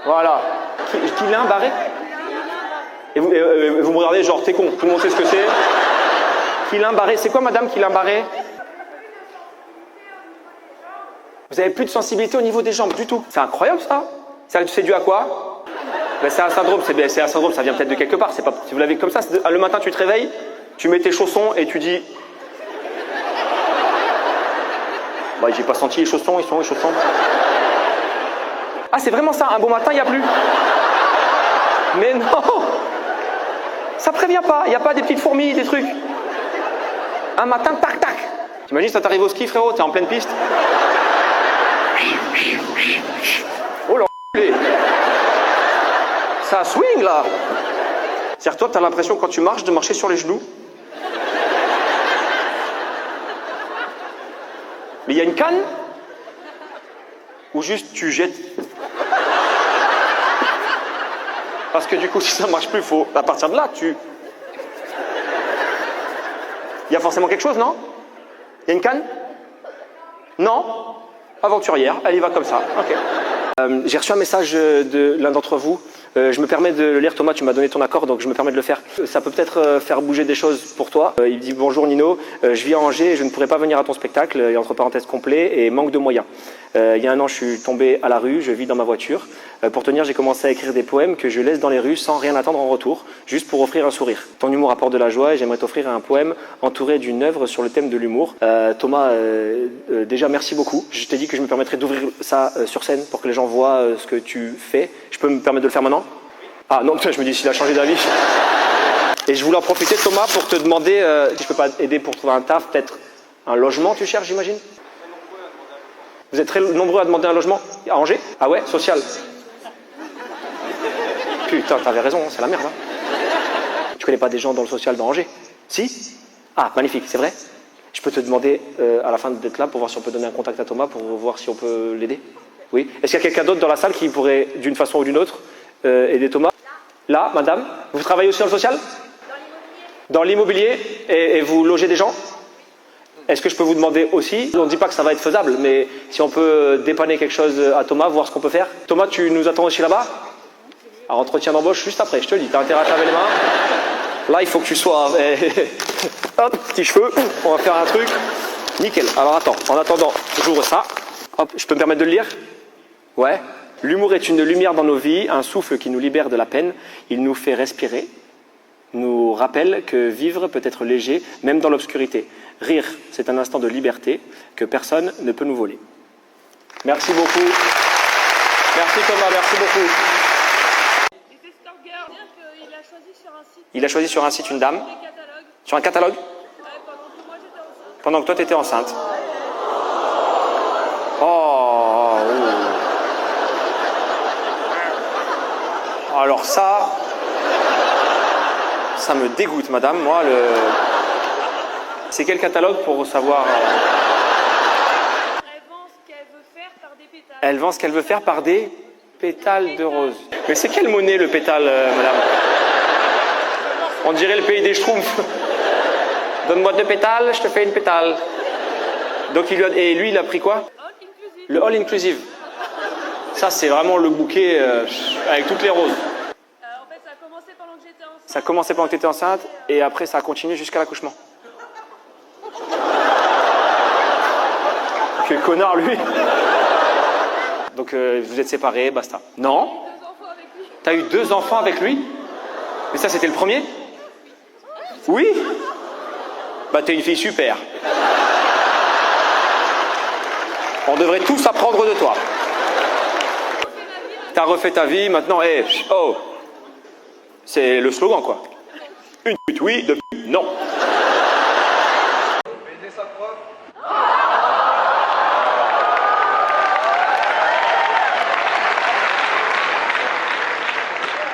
Voilà. Qui l'a barré? Et vous me regardez genre, t'es con, tout le monde sait ce que c'est. Qui l'a barré? C'est quoi madame qui l'a barré? Vous avez plus de sensibilité au niveau des jambes du tout. C'est incroyable ça. C'est dû à quoi? Ben, c'est un syndrome, c'est un syndrome, ça vient peut-être de quelque part. C'est pas, si vous l'avez comme ça, le matin tu te réveilles, tu mets tes chaussons et tu dis... Bah, j'ai pas senti les chaussons, ils sont les chaussons. Ah, c'est vraiment ça, un bon matin, il n'y a plus. Mais non! Ça prévient pas, il n'y a pas des petites fourmis, des trucs. Un matin, tac, tac. T'imagines, ça t'arrive au ski, frérot, t'es en pleine piste. Oh l'enculé! Ça swing, là! C'est-à-dire, toi, t'as l'impression, quand tu marches, de marcher sur les genoux. Mais il y a une canne? Ou juste tu jettes? Parce que du coup, si ça ne marche plus, il faut, à partir de là, il y a forcément quelque chose, non? Il y a une canne? Non? Aventurière, elle y va comme ça. Ok. J'ai reçu un message de l'un d'entre vous. Je me permets de le lire, Thomas, tu m'as donné ton accord, donc je me permets de le faire. Ça peut peut-être faire bouger des choses pour toi. Il dit « Bonjour Nino, je vis à Angers et je ne pourrais pas venir à ton spectacle, et entre parenthèses complet, et manque de moyens. Il y a un an, je suis tombé à la rue, je vis dans ma voiture. Pour tenir, j'ai commencé à écrire des poèmes que je laisse dans les rues sans rien attendre en retour, juste pour offrir un sourire. Ton humour apporte de la joie et j'aimerais t'offrir un poème entouré d'une œuvre sur le thème de l'humour. Thomas, déjà merci beaucoup. Je t'ai dit que je me permettrais d'ouvrir ça sur scène pour que les gens voient ce que tu fais. Je peux me permettre de le faire maintenant? Ah non, je me dis s'il a changé d'avis. Et je voulais en profiter, Thomas, pour te demander si je peux pas aider pour trouver un taf, peut-être un logement, tu cherches, j'imagine? Vous êtes très nombreux à demander un logement à Angers? Ah ouais, social. Putain, t'avais raison, c'est la merde. Hein. Tu connais pas des gens dans le social dans Angers? Si? Ah, magnifique, c'est vrai? Je peux te demander à la fin d'être là pour voir si on peut donner un contact à Thomas pour voir si on peut l'aider? Oui? Est-ce qu'il y a quelqu'un d'autre dans la salle qui pourrait, d'une façon ou d'une autre, aider Thomas? Là, madame? Vous travaillez aussi dans le social? Dans l'immobilier. Et vous logez des gens? Est-ce que je peux vous demander aussi, on ne dit pas que ça va être faisable, mais si on peut dépanner quelque chose à Thomas, voir ce qu'on peut faire. Thomas, tu nous attends aussi là-bas? Alors, entretien d'embauche juste après, je te le dis, t'as intérêt à te laver les mains. Là, il faut que tu sois... Hop, petits cheveux, on va faire un truc. Nickel. Alors attends, en attendant, j'ouvre ça. Hop, je peux me permettre de le lire? Ouais. L'humour est une lumière dans nos vies, un souffle qui nous libère de la peine. Il nous fait respirer, nous rappelle que vivre peut être léger, même dans l'obscurité. Rire, c'est un instant de liberté que personne ne peut nous voler. Merci beaucoup. Merci Thomas, merci beaucoup. Il a choisi sur un site une dame. Sur un catalogue? Pendant que toi tu étais enceinte. Oh. Alors ça me dégoûte, madame. Moi, c'est quel catalogue pour savoir? Elle vend ce qu'elle veut faire par des pétales. Elle vend ce qu'elle veut faire par des pétales de rose. Mais c'est quelle monnaie le pétale, madame? On dirait le pays des schtroumpfs. Donne-moi 2 pétales, je te fais une pétale. Donc et lui, il a pris quoi? Le all inclusive. Ça, c'est vraiment le bouquet avec toutes les roses. En fait, ça a commencé pendant que j'étais enceinte. Ça a commencé pendant que tu étais enceinte et après, ça a continué jusqu'à l'accouchement. Quel connard, lui. Donc, vous êtes séparés, basta. Non? T'as eu 2 enfants avec lui? Mais ça, c'était le premier? Oui? Bah, t'es une fille super. On devrait tous apprendre de toi. T'as refait ta vie, maintenant, hey, oh. C'est le slogan, quoi. Une pute, oui, 2 putes, non.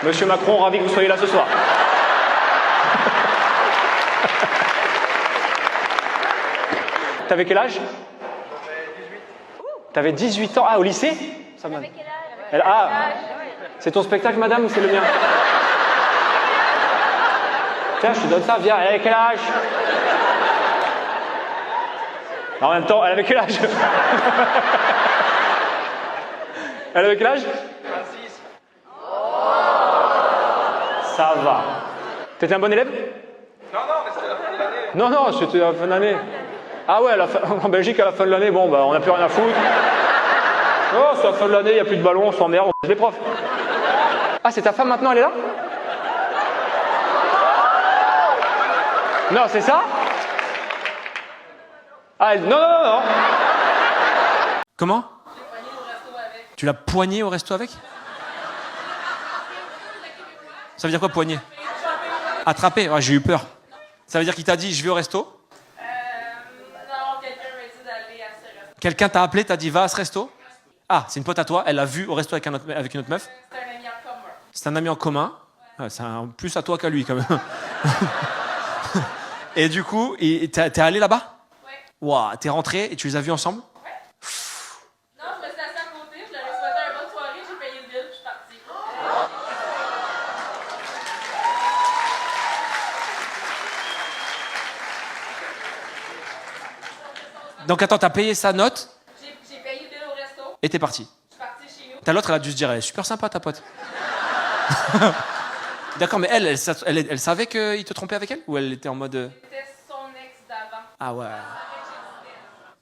Monsieur Macron, ravi que vous soyez là ce soir. T'avais quel âge? T'avais 18 ans. Ah, au lycée? Ça m'a... Ah, c'est ton spectacle, madame, ou c'est le mien? Tiens, je te donne ça, viens. Elle avait quel âge? En même temps, elle avait quel âge? Elle avait quel âge? 26. Ça va. T'étais un bon élève? Non, mais c'était la fin de l'année. Non, c'était la fin de l'année. Ah ouais, en Belgique, à la fin de l'année, bon, bah, on n'a plus rien à foutre. Oh, c'est la fin de l'année, il n'y a plus de ballon, on s'emmerde, on les profs. Ah, c'est ta femme maintenant, elle est là? Non, c'est ça? Ah, non. Comment? Tu l'as poigné au resto avec? Ça veut dire quoi, poigné? Attrapé? Ouais, j'ai eu peur. Ça veut dire qu'il t'a dit, je vais au resto? Non, quelqu'un m'a dit d'aller à ce resto. Quelqu'un t'a appelé, t'a dit, va à ce resto? Ah, c'est une pote à toi, elle l'a vu au resto avec une autre meuf? C'est un ami en commun. C'est un ami en commun. Ouais, c'est plus à toi qu'à lui, quand même. Et du coup, t'es allé là-bas? Ouais. Waouh, t'es rentré et tu les as vus ensemble? Ouais. Non, je me suis assise à côté, je leur ai souhaité une bonne soirée, j'ai payé le bill, puis je suis partie. Donc attends, t'as payé sa note J'ai payé le bill au resto, et t'es parti. je suis partie chez nous. T'as l'autre, elle a dû se dire, elle est super sympa ta pote. D'accord, mais elle savait qu'il te trompait avec elle? Ou elle était en mode... C'était son ex d'avant. Ah ouais.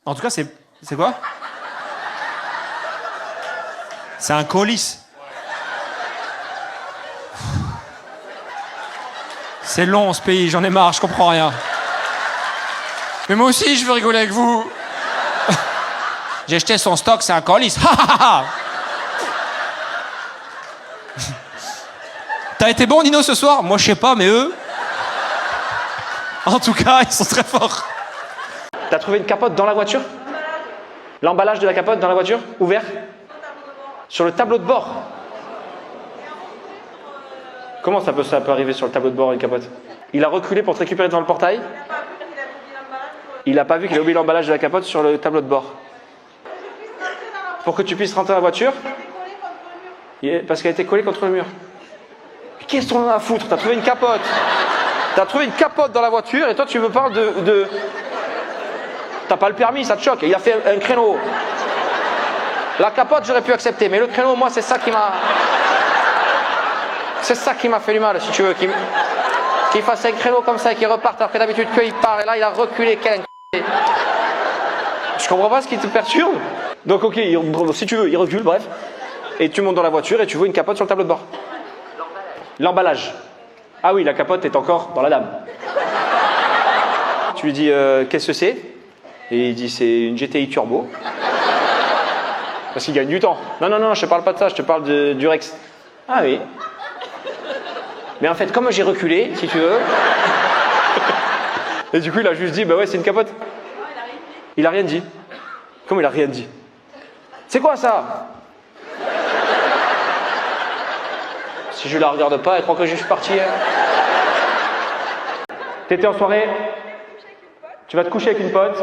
En tout cas, c'est quoi? C'est un colis. C'est long ce pays, j'en ai marre, je comprends rien. Mais moi aussi, je veux rigoler avec vous. J'ai jeté son stock, c'est un colis. T'as été bon, Nino, ce soir? Moi, je sais pas, mais eux... En tout cas, ils sont très forts. T'as trouvé une capote dans la voiture? L'emballage de la capote dans la voiture? Ouvert? Sur le tableau de bord? Comment ça peut arriver sur le tableau de bord, une capote? Il a reculé pour te récupérer devant le portail? Il n'a pas vu qu'il a oublié l'emballage de la capote sur le tableau de bord. Pour que tu puisses rentrer dans la voiture? Parce qu'elle a été collée contre le mur. Qu'est-ce qu'on en a à foutre? T'as trouvé une capote. T'as trouvé une capote dans la voiture et toi tu me parles de... T'as pas le permis, ça te choque. Il a fait un créneau. La capote j'aurais pu accepter, mais le créneau, moi c'est ça qui m'a... C'est ça qui m'a fait du mal, si tu veux. Qu'il fasse un créneau comme ça et qu'il reparte après d'habitude qu'il part. Et là il a reculé. Je comprends pas ce qui te perturbe. Donc ok, si tu veux, il recule, bref. Et tu montes dans la voiture et tu vois une capote sur le tableau de bord. L'emballage. Ah oui, la capote est encore dans la dame. Tu lui dis, qu'est-ce que c'est? Et il dit, c'est une GTI Turbo. Parce qu'il gagne du temps. Non, je te parle pas de ça, je te parle du Rex. Ah oui. Mais en fait, comme j'ai reculé, si tu veux... Et du coup, il a juste dit, bah ouais, c'est une capote. Il a rien dit. Comment il a rien dit? C'est quoi ça? Si je la regarde pas, elle croit que je suis parti. T'étais en soirée? Tu vas te coucher avec une pote?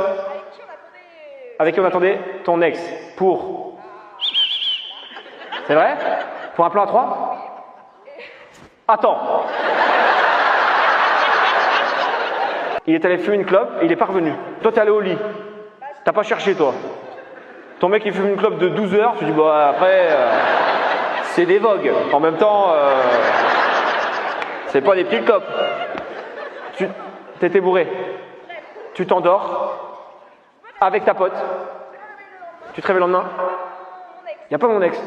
Avec qui on attendait? Ton ex. Pour? C'est vrai? Pour un plan à 3? Attends. Il est allé fumer une clope et il est pas revenu. Toi, t'es allé au lit. T'as pas cherché, toi. Ton mec, il fume une clope de 12 heures. Tu dis, bah après... c'est des vogues. En même temps, c'est pas des petites clopes. T'étais bourré. Tu t'endors avec ta pote. Tu te réveilles le lendemain. Y a pas mon ex.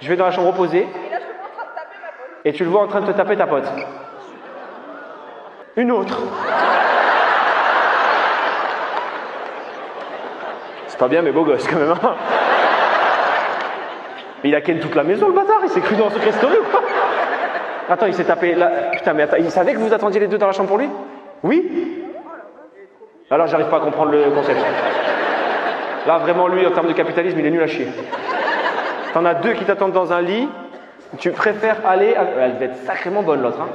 Je vais dans la chambre opposée. Et tu le vois en train de te taper ta pote. Une autre. C'est pas bien, mais beau gosse quand même. Hein. Mais il a ken toute la maison, le bâtard. Il s'est cru dans ce restaurant ou quoi? Attends, il s'est tapé là. Putain, mais attends, il savait que vous attendiez les deux dans la chambre pour lui? Oui? Alors, j'arrive pas à comprendre le concept. Là, vraiment, lui, en termes de capitalisme, il est nul à chier. T'en as deux qui t'attendent dans un lit. Tu préfères aller... Elle devait être sacrément bonne, l'autre. Hein.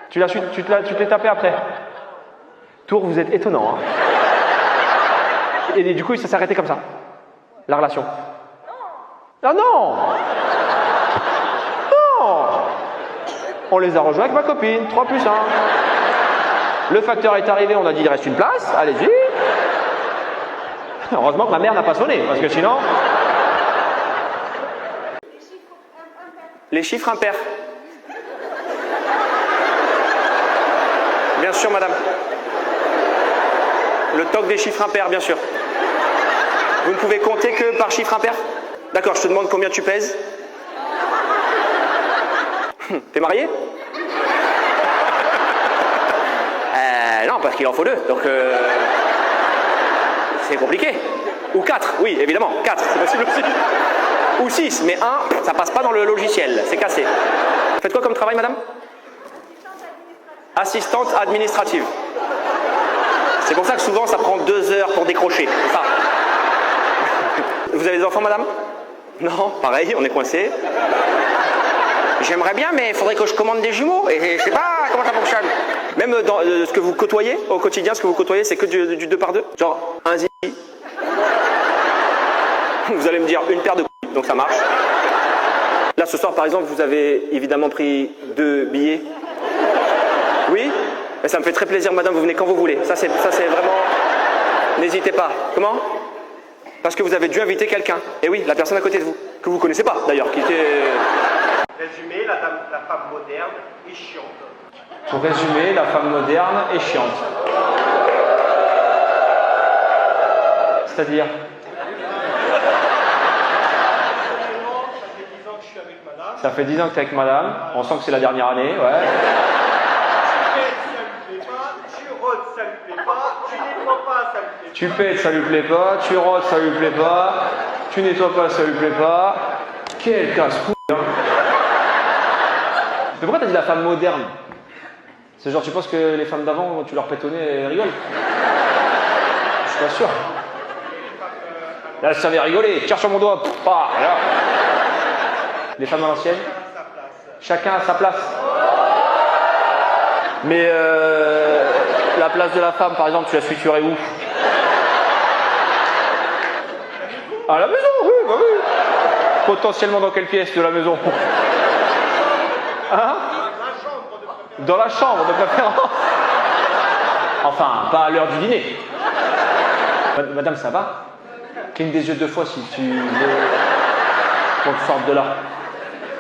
Tu te l'es tapé après. Tour, vous êtes étonnant. Hein. Et du coup, ça s'est arrêté comme ça. La relation. Ah non! Non! On les a rejoints avec ma copine, 3 plus 1. Le facteur est arrivé, on a dit il reste une place, allez-y. Heureusement que ma mère n'a pas sonné, parce que sinon... Les chiffres impairs. Bien sûr, madame. Le TOC des chiffres impairs, bien sûr. Vous ne pouvez compter que par chiffre impair? D'accord, je te demande combien tu pèses. T'es marié? Non, parce qu'il en faut 2, donc c'est compliqué. Ou 4, oui, évidemment, 4, c'est possible aussi. Ou 6, mais 1, ça passe pas dans le logiciel, c'est cassé. Faites quoi comme travail, madame? Assistante administrative. C'est pour ça que souvent ça prend 2 heures pour décrocher. Ça. Vous avez des enfants, madame? Non, pareil, on est coincé. J'aimerais bien, mais il faudrait que je commande des jumeaux et je sais pas comment ça fonctionne. Même dans ce que vous côtoyez au quotidien, ce que vous côtoyez, c'est que du 2 par 2. Genre, un zizi. Vous allez me dire une paire de couilles, donc ça marche. Là, ce soir, par exemple, vous avez évidemment pris 2 billets. Oui? Et ça me fait très plaisir, madame, vous venez quand vous voulez. Ça, c'est vraiment... N'hésitez pas. Comment? Parce que vous avez dû inviter quelqu'un. Et oui, la personne à côté de vous, que vous connaissez pas, d'ailleurs, qui était... Résumé, la femme moderne est chiante. Pour résumer, la femme moderne est chiante. C'est-à-dire? Ça fait 10 ans que tu es avec madame. On sent que c'est la dernière année, ouais. Tu pètes, ça lui plaît pas. Tu rôtes, ça lui plaît pas. Tu nettoies pas, ça lui plaît pas. Quel casse-couille, hein. Mais pourquoi t'as dit la femme moderne? C'est genre, tu penses que les femmes d'avant, tu leur pètes au nez et elles rigolent? Je suis pas sûr. Là, ça va rigoler. Tire sur mon doigt. Là. Les femmes à l'ancienne? Chacun à sa place. Mais la place de la femme, par exemple, tu la situerais où? À la maison, oui, bah oui. Potentiellement dans quelle pièce de la maison? Hein? Dans la chambre de préférence. Enfin, pas à l'heure du dîner. Madame, ça va? Cligne des yeux 2 fois si tu veux qu'on te sorte de là.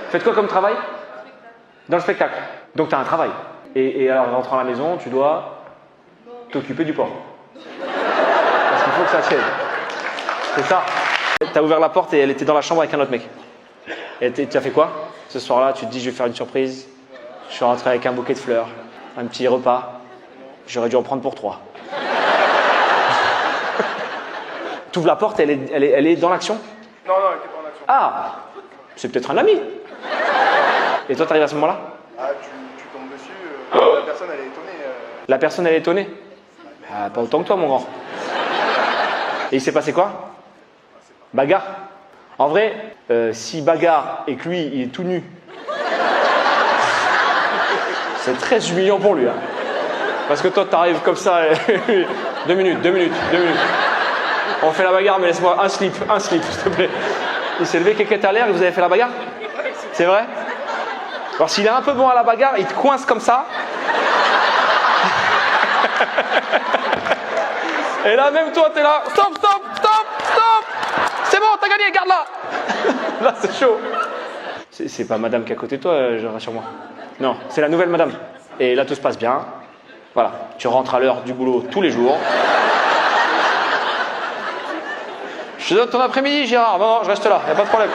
Faites quoi comme travail? Dans le spectacle. Donc tu as un travail. Et alors, en rentrant à la maison, tu dois t'occuper du porc. Parce qu'il faut que ça tienne. C'est ça. T'as ouvert la porte et elle était dans la chambre avec un autre mec. Et tu as fait quoi? Ce soir-là, tu te dis, je vais faire une surprise. Je suis rentré avec un bouquet de fleurs, un petit repas. J'aurais dû en prendre pour 3. Tu ouvres la porte, elle est dans l'action? Non, elle était pas en action. Ah, c'est peut-être un ami. Et toi, t'arrives à ce moment-là? Ah, tu tombes dessus, la personne elle est étonnée. La personne, elle est étonnée? Ah, pas autant que toi, mon grand. Et il s'est passé quoi? Bagarre. En vrai, si bagarre et que lui, il est tout nu, c'est très humiliant pour lui. Hein. Parce que toi, t'arrives comme ça. 2 minutes. On fait la bagarre, mais laisse-moi un slip, s'il te plaît. Il s'est levé, quelqu'un à l'air et vous avez fait la bagarre? C'est vrai? Alors, s'il est un peu bon à la bagarre, il te coince comme ça. Et là, même toi, t'es là. Stop! C'est bon, t'as gagné, garde-la. Là, c'est chaud. C'est pas madame qui est à côté de toi, rassure-moi. Non, c'est la nouvelle madame. Et là, tout se passe bien. Voilà, tu rentres à l'heure du boulot tous les jours. Je te donne ton après-midi, Gérard. Non, je reste là, y a pas de problème.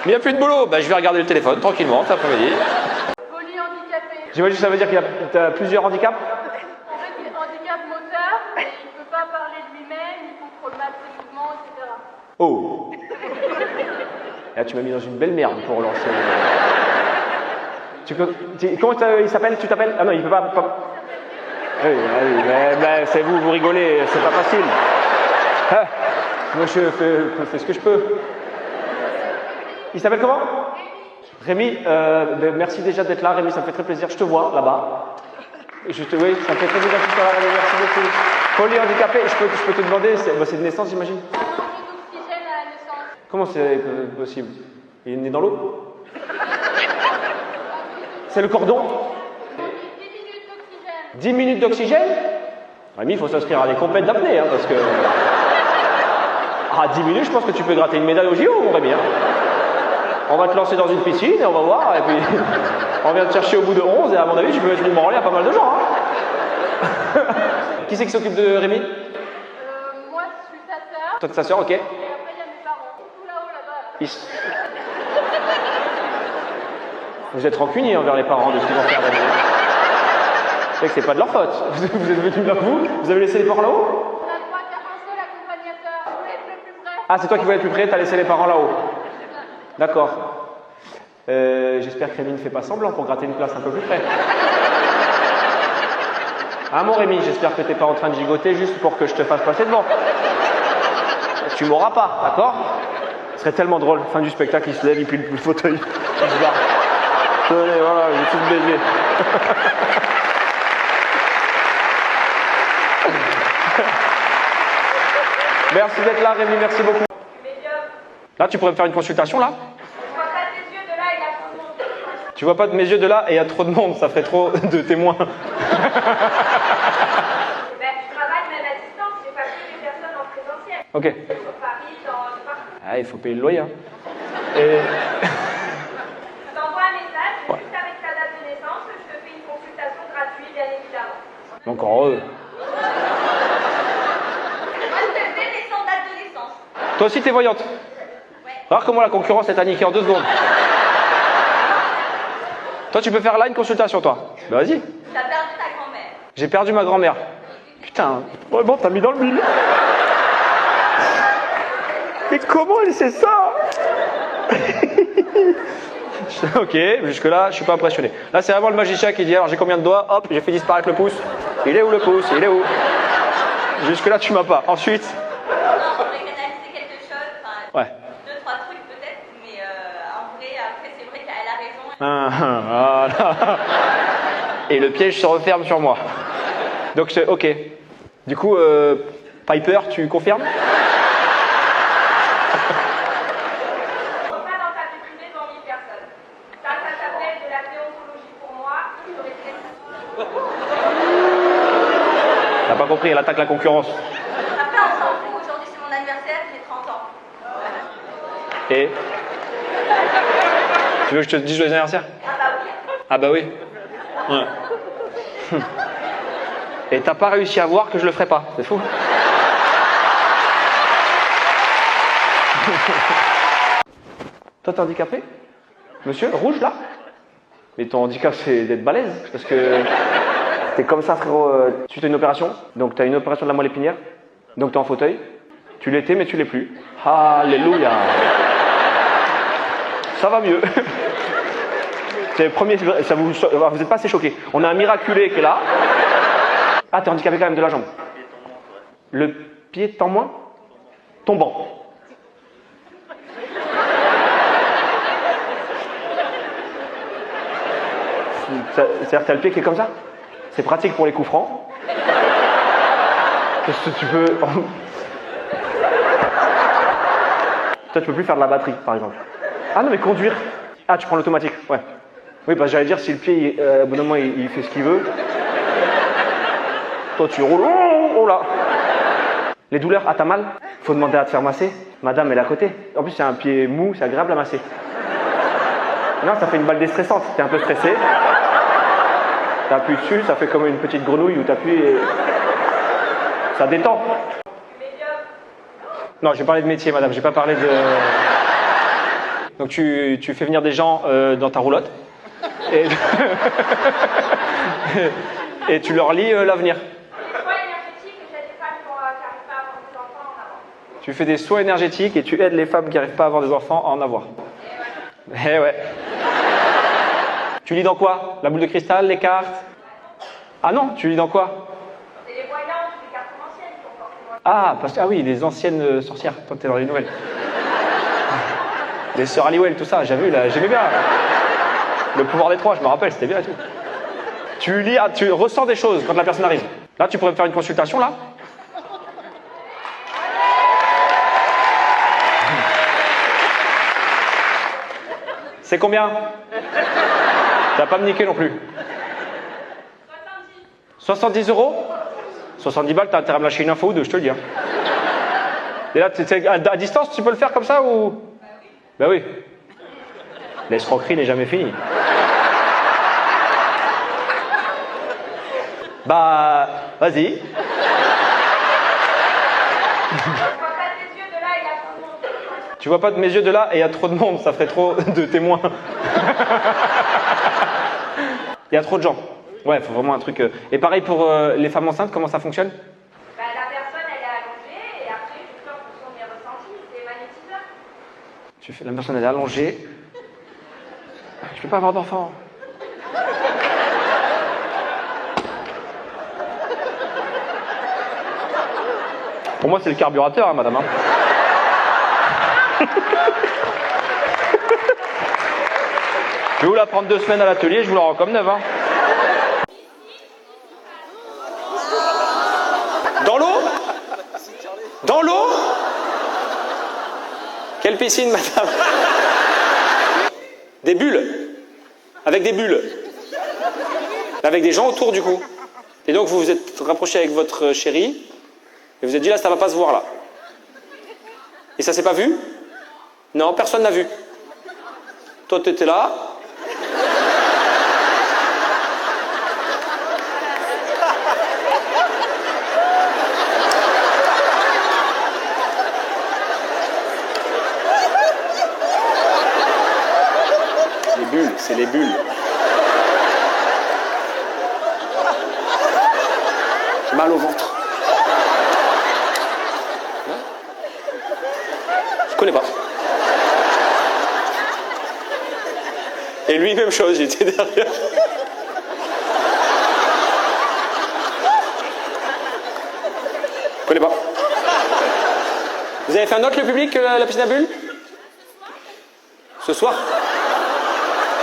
Mais il n'y a plus de boulot. Je vais regarder le téléphone tranquillement cet après-midi. Polyhandicapé. J'imagine que ça veut dire qu'il y a plusieurs handicaps? En fait, il est handicap moteur, et il ne peut pas parler de lui-même, il contrôle mal ses mouvements, etc. Oh. Là, tu m'as mis dans une belle merde pour relancer. Comment il s'appelle? Tu t'appelles? Ah non, il peut pas. Oui, mais c'est vous rigolez, c'est pas facile. Ah, moi, je fais ce que je peux. Il s'appelle comment? Rémi, merci déjà d'être là, Rémi, ça me fait très plaisir. Je te vois là-bas. Oui, ça me fait très plaisir que tu sois là, Rémi, merci beaucoup. Polyhandicapé, je peux te demander, c'est de naissance, j'imagine? Il a manqué d'oxygène à la naissance. Comment c'est possible? Il est né dans l'eau? C'est le cordon? 10 minutes d'oxygène? Rémi, il faut s'inscrire à des compètes d'apnée, hein, parce que... Ah, 10 minutes, je pense que tu peux gratter une médaille au JO, mon Rémi. Hein. On va te lancer dans une piscine et on va voir. Et puis, on vient te chercher au bout de 11 et à mon avis, tu peux mettre une branlée à pas mal de gens. Hein. Qui c'est qui s'occupe de Rémi? Moi, je suis sa sœur. Toi, ta sœur, ok. Et après, il y a mes parents. Tout là-haut, là-bas. Vous êtes rancunier envers les parents de ce qu'ils vont faire d'année. C'est que c'est pas de leur faute. Vous êtes venus là, vous avez laissé les parents là-haut? On a le droit qu'à un seul accompagnateur. Je voulais être le plus près. Ah, c'est toi qui voulais être plus près, t'as laissé les parents là-haut. D'accord. J'espère que Rémi ne fait pas semblant pour gratter une place un peu plus près. Ah mon Rémi, j'espère que t'es pas en train de gigoter juste pour que je te fasse passer devant. Tu m'auras pas, d'accord? Ce serait tellement drôle, fin du spectacle, il se lève, il plie le fauteuil, il se barre. Tenez, voilà, j'ai tout baisé. Merci d'être là Rémi, merci beaucoup. Là, tu pourrais me faire une consultation là? Je vois pas tes yeux de là, il y a trop de monde. Tu vois pas de mes yeux de là et il y a trop de monde, ça ferait trop de témoins. Ben, je travaille même à distance, j'ai pas vu les personnes en présentiel. Ok. Sur Paris, dans partout. Ah, il faut payer le loyer. Hein. Et... Je t'envoie un message, juste avec ta date de naissance, je te fais une consultation gratuite, bien évidemment. Encore heureux. Moi, je te fais les 100 dates de naissance. Toi aussi, t'es voyante? Ouais. Regarde comment la concurrence est niquée en 2 secondes. Toi, tu peux faire là une consultation, toi? Bah, vas-y. T'as perdu ta grand-mère. J'ai perdu ma grand-mère. Putain, vraiment, t'as mis dans le mille. Mais comment elle sait ça? Ok, jusque-là, je suis pas impressionné. Là, c'est vraiment le magicien qui dit, alors j'ai combien de doigts? Hop, j'ai fait disparaître le pouce. Il est où le pouce? Il est où? Jusque-là, tu m'as pas. Ensuite... Non, on aurait canalisé quelque chose, enfin, Ouais. 2-3 trucs peut-être, mais en vrai, après, c'est vrai qu'elle a raison. Voilà. Et le piège se referme sur moi. Donc, ok. Du coup, Piper, tu confirmes? On va dans ta vie privée devant 1000 personnes. Ça s'appelle de la déontologie pour moi. J'aurais fait ça. T'as pas compris, elle attaque la concurrence. Après, on s'en fout. Aujourd'hui, c'est mon anniversaire, j'ai 30 ans. Et tu veux que je te dise joyeux anniversaire? Ah bah oui. Ah bah oui. Ouais. Et t'as pas réussi à voir que je le ferais pas, c'est fou. Toi t'es handicapé? Monsieur, rouge là? Mais ton handicap c'est d'être balèze, parce que t'es comme ça frérot, suite à une opération, donc t'as une opération de la moelle épinière, donc t'es en fauteuil, tu l'étais mais tu l'es plus. Alléluia. Ça va mieux. C'est le premier, ça vous êtes pas assez choqués. On a un miraculé qui est là. Ah, t'es handicapé quand même de la jambe. Le pied tend moins? Tombant. C'est-à-dire que t'as le pied qui est comme ça? C'est pratique pour les coups francs. Qu'est-ce que tu peux... Toi, tu peux plus faire de la batterie, par exemple. Ah non, mais conduire. Ah, tu prends l'automatique, ouais. Oui, parce que j'allais dire, si le pied, au bout d'un moment, il fait ce qu'il veut. Toi, tu roules. Oh là. Les douleurs, ah, t'as mal? Faut demander à te faire masser. Madame, elle est à côté. En plus, c'est un pied mou, c'est agréable à masser. Non, ça fait une balle déstressante. T'es un peu stressé. T'appuies dessus, ça fait comme une petite grenouille où t'appuies et... ça détend. Non, j'ai parlé de métier, madame, j'ai pas parlé de... Donc tu fais venir des gens dans ta roulotte et, et tu leur lis l'avenir. Tu fais des soins énergétiques et tu aides les femmes qui n'arrivent pas à avoir des enfants à en avoir. Eh ouais. Tu lis dans quoi? La boule de cristal, les cartes? Ah non, tu lis dans quoi? C'est les voyantes, les cartes anciennes qui ont forcément. Ah, ah oui, les anciennes sorcières. Toi, t'es dans les nouvelles. Les sœurs Halliwell, tout ça, j'aimais bien. Le pouvoir des trois, je me rappelle, c'était bien et tout. Tu lis, tu ressens des choses quand la personne arrive. Là, tu pourrais me faire une consultation, là? C'est combien? T'as pas me niquer non plus. 70 €? 70 balles, t'as intérêt à me lâcher une info ou deux, je te le dis. Hein. Et là, à distance, tu peux le faire comme ça ou? Bah oui. L'escroquerie n'est jamais finie. Bah, vas-y. Tu vois pas de mes yeux de là et il y a trop de monde, ça ferait trop de témoins. Il y a trop de gens. Ouais, il faut vraiment un truc... Et pareil pour les femmes enceintes, comment ça fonctionne? Bah, la personne, elle est allongée et après, juste en fonction des ressentis, c'est magnétiseur. La personne elle est allongée. Je peux pas avoir d'enfant. Pour moi, c'est le carburateur, hein, madame. Hein. Je vais vous la prendre 2 semaines à l'atelier, je vous la rends comme neuve. Hein. Dans l'eau? Dans l'eau? Quelle piscine, madame? Des bulles. Avec des bulles. Avec des gens autour, du coup. Et donc, vous vous êtes rapproché avec votre chérie, et vous êtes dit, là, ça va pas se voir, là. Et ça s'est pas vu? Non, personne n'a vu. Toi, tu étais là. Les bulles, c'est les bulles. J'ai mal au ventre. Je connais pas. Et lui, même chose, j'étais derrière. Je connais pas. Vous avez fait un autre, le public, la piscine à bulles? Ce soir?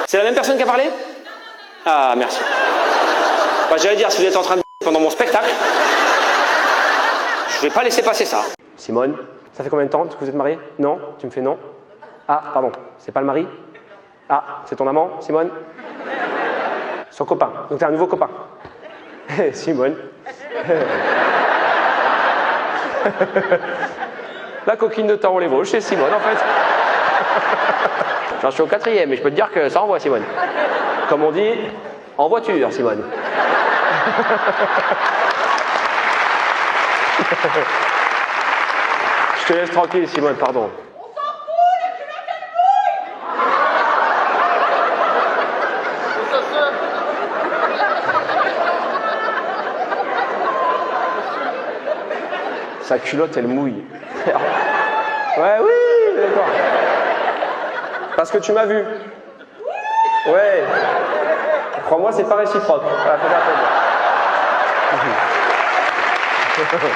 C'est la même personne qui a parlé? Ah, merci. Bah, j'allais dire, si vous êtes en train de pendant mon spectacle, je vais pas laisser passer ça. Simone, ça fait combien de temps que vous êtes mariés? Non? Tu me fais non? Ah, pardon, c'est pas le mari? Ah, c'est ton amant, Simone? Son copain, donc t'es un nouveau copain. Simone. La coquine de Taron les Vosges, c'est Simone en fait. J'en suis au 4e, mais je peux te dire que ça envoie, Simone. Comme on dit, en voiture, Simone. Je te laisse tranquille, Simone, pardon. Sa culotte, elle mouille. Ouais, oui, d'accord. Parce que tu m'as vu. Ouais. Crois-moi, c'est pas réciproque. Voilà, fais attention.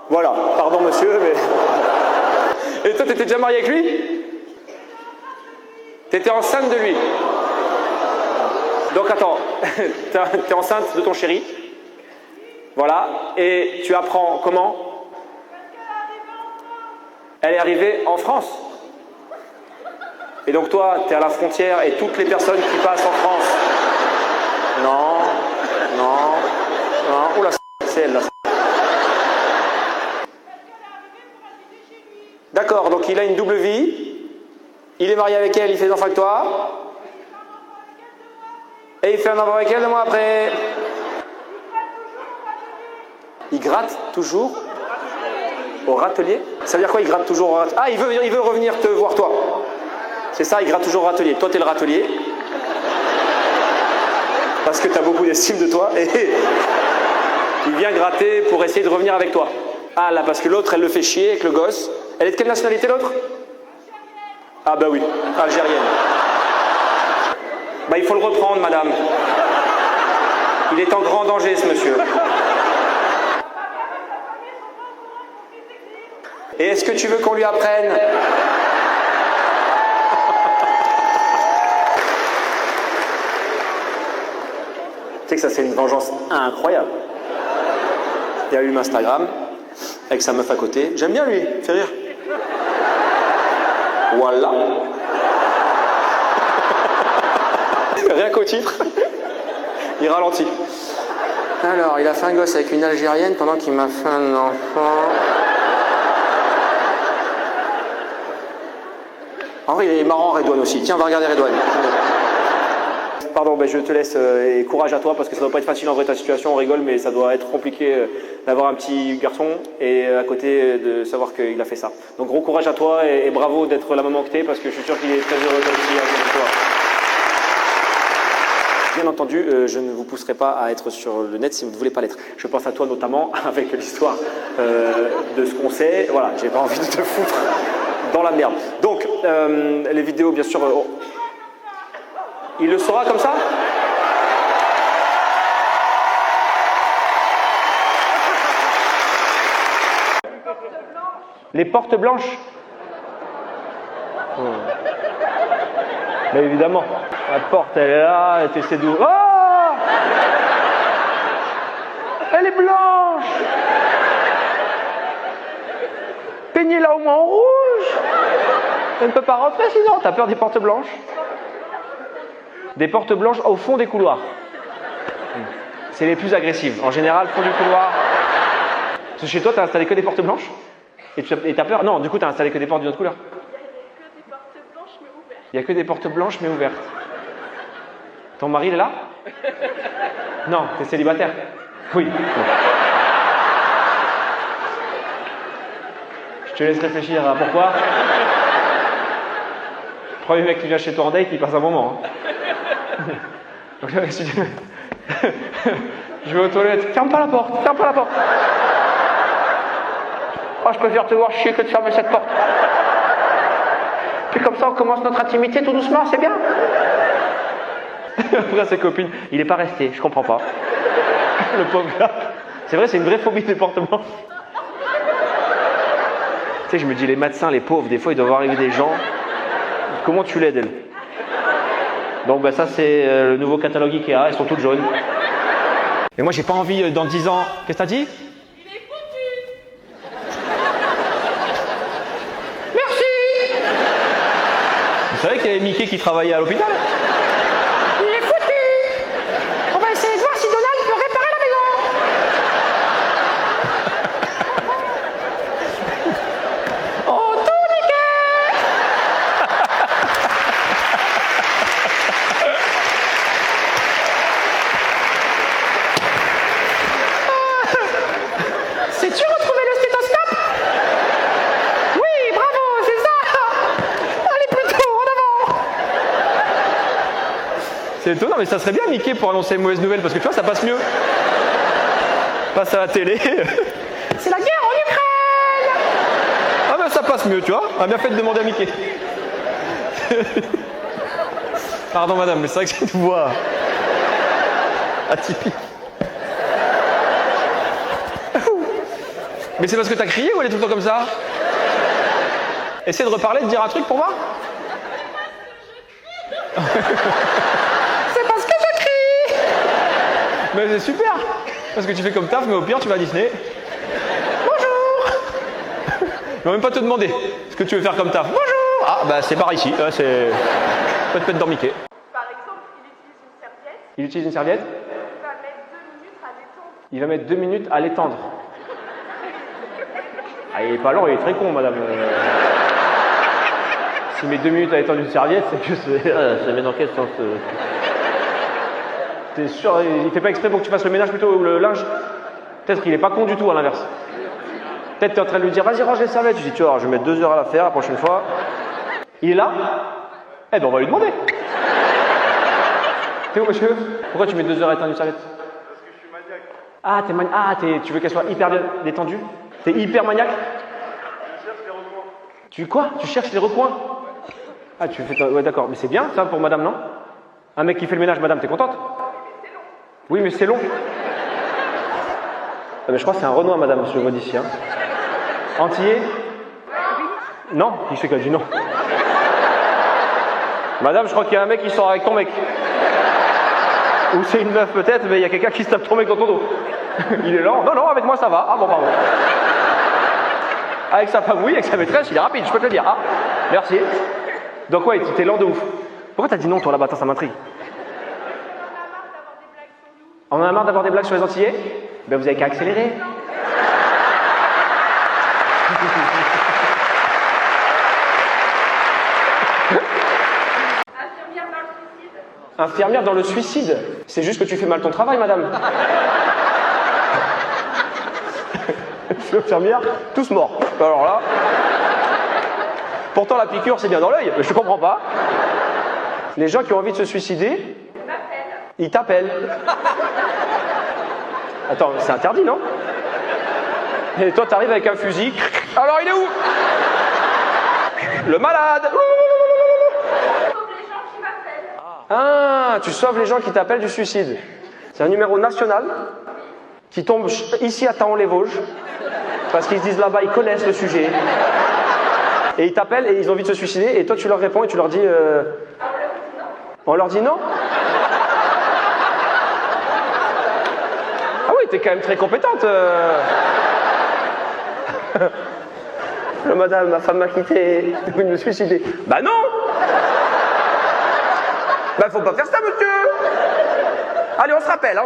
Voilà, pardon monsieur, mais... Et toi, t'étais déjà marié avec lui? T'étais enceinte de lui? Donc attends, t'es enceinte de ton chéri, voilà, et tu apprends comment? Elle est arrivée en France. Et donc toi, t'es à la frontière et toutes les personnes qui passent en France. Non, non, non, oula, c'est elle là. D'accord, donc il a une double vie, il est marié avec elle, il fait des enfants avec toi. Et il fait un enfant avec elle 2 mois après. Il gratte toujours au râtelier? Ça veut dire quoi, il gratte toujours au râtelier? Ah, il veut revenir te voir toi. C'est ça, il gratte toujours au râtelier. Toi, t'es le râtelier. Parce que t'as beaucoup d'estime de toi. Et il vient gratter pour essayer de revenir avec toi. Ah là, parce que l'autre, elle le fait chier avec le gosse. Elle est de quelle nationalité l'autre? Ah bah oui, algérienne. Bah, il faut le reprendre, madame. Il est en grand danger, ce monsieur. Et est-ce que tu veux qu'on lui apprenne? Tu sais que ça, c'est une vengeance incroyable. Il allume Instagram, avec sa meuf à côté. J'aime bien lui, fait rire. Voilà. Rien qu'au titre, il ralentit. Alors, il a fait un gosse avec une Algérienne pendant qu'il m'a fait un enfant. En vrai, il est marrant, Redouane aussi. Tiens, on va regarder Redouane. Pardon, ben je te laisse et courage à toi parce que ça doit pas être facile en vrai ta situation, on rigole, mais ça doit être compliqué d'avoir un petit garçon et à côté de savoir qu'il a fait ça. Donc gros courage à toi et bravo d'être la maman que t'es parce que je suis sûr qu'il est très heureux aussi avec toi. Bien entendu, je ne vous pousserai pas à être sur le net si vous ne voulez pas l'être. Je pense à toi notamment avec l'histoire de ce qu'on sait. Voilà, j'ai pas envie de te foutre dans la merde. Donc, les vidéos, bien sûr... il le saura comme ça? Les portes blanches. Mais évidemment, la porte elle est là, elle t'essaie d'ouvrir. Oh! Elle est blanche! Peignez-la au moins en rouge! Elle ne peut pas rentrer sinon, t'as peur des portes blanches? Des portes blanches au fond des couloirs. C'est les plus agressives. En général, fond du couloir. Parce que chez toi, t'as installé que des portes blanches? Et t'as peur? Non, du coup, t'as installé que des portes d'une autre couleur. Il n'y a que des portes blanches mais ouvertes. Ton mari, il est là? Non, t'es célibataire? Oui. Bon. Je te laisse réfléchir à pourquoi. Le premier mec qui vient chez toi en date, il passe un moment. Hein. Donc là, si tu... Je vais aux toilettes. Ferme pas la porte, ferme pas la porte. Oh, je préfère te voir chier que de fermer cette porte. Puis comme ça, on commence notre intimité tout doucement, c'est bien. Après, ses copines, il n'est pas resté, je comprends pas. Le pauvre gars. C'est vrai, c'est une vraie phobie des portes blanches. Tu sais, je me dis, les médecins, les pauvres, des fois, ils doivent arriver des gens. Comment tu l'aides, elle? Donc, bah, ça, c'est le nouveau catalogue Ikea, elles sont toutes jaunes. Et moi, j'ai pas envie, dans 10 ans... Qu'est-ce que t'as dit? Vous savez qu'il y avait Mickey qui travaillait à l'hôpital? Il est foutu! On va essayer de voir si Donald peut réparer la maison! Oh, tout nickel! Sais-tu retrouver le stéthoscope? Oui, bravo, c'est ça! Allez plutôt, en avant! C'est étonnant, mais ça serait bien Mickey pour annoncer les mauvaises nouvelles, parce que tu vois, ça passe mieux. Passe à la télé. C'est la guerre en Ukraine! Ah ben ça passe mieux, tu vois. On a bien fait de demander à Mickey. Pardon madame, mais c'est vrai que c'est une voix atypique. Mais c'est parce que t'as crié ou elle est tout le temps comme ça? Essaie de reparler, de dire un truc pour voir. C'est parce que je crie! Mais c'est super. Parce que tu fais comme taf, mais au pire tu vas à Disney. Bonjour! Ils vont même pas te demander ce que tu veux faire comme taf. Bonjour. Ah bah c'est par ici, c'est... Pas de dans Mickey. Par exemple, il utilise une serviette. Il utilise une serviette. Il va mettre 2 minutes à l'étendre. Il va mettre 2 minutes à l'étendre. Ah, il est pas lent, il est très con, madame. S'il met 2 minutes à étendre une serviette, c'est que c'est... ça met dans quel sens T'es sûr, il fait pas exprès pour que tu fasses le ménage plutôt ou le linge? Peut-être qu'il est pas con du tout à l'inverse. Peut-être t'es en train de lui dire, vas-y, range les serviettes. Tu dis, tu vois, je vais mettre 2 heures à la faire la prochaine fois. Il est là? Eh ben, on va lui demander. T'es où, monsieur? Pourquoi tu mets 2 heures à étendre une serviette? Parce que je suis maniaque. Ah, tu veux qu'elle soit hyper bien détendue? T'es hyper maniaque? Je cherche les recoins. Tu quoi? Tu cherches les recoins? Ah, tu fais... Ouais, d'accord. Mais c'est bien, ça, pour madame, non? Un mec qui fait le ménage, madame, t'es contente? Oui, mais c'est long. Ah, mais je crois que c'est un Renoir, madame, je le vois d'ici. Hein. Antillais? Non? Qui c'est qui a dit non? Madame, je crois qu'il y a un mec qui sort avec ton mec. Ou c'est une meuf peut-être, mais il y a quelqu'un qui se tape ton mec dans ton dos. Il est lent? Non, non, avec moi ça va. Ah bon, pardon. Avec sa femme, oui, avec sa maîtresse, il est rapide, je peux te le dire. Ah, merci. Donc ouais, t'es lent de ouf. Pourquoi t'as dit non, toi, là-bas? Ça m'intrigue. On en a marre d'avoir des blagues sur les Antillais? Ben vous avez qu'à accélérer. Infirmière dans le suicide. C'est juste que tu fais mal ton travail, madame. Je suis infirmière, tous morts. Alors là... Pourtant, la piqûre, c'est bien dans l'œil, mais je comprends pas. Les gens qui ont envie de se suicider, ils t'appellent. Attends, c'est interdit, non? Et toi, t'arrives avec un fusil. Alors, il est où? Le malade. Ah, tu sauves les gens qui t'appellent du suicide. C'est un numéro national qui tombe ici à Taon-les-Vosges parce qu'ils se disent là-bas, ils connaissent le sujet. Et ils t'appellent et ils ont envie de se suicider et toi tu leur réponds et tu leur dis On leur dit non. Ah oui, t'es quand même très compétente. Madame, ma femme m'a quitté, je vais me suicider. Bah non. Bah faut pas faire ça, monsieur. Allez, on se rappelle, hein.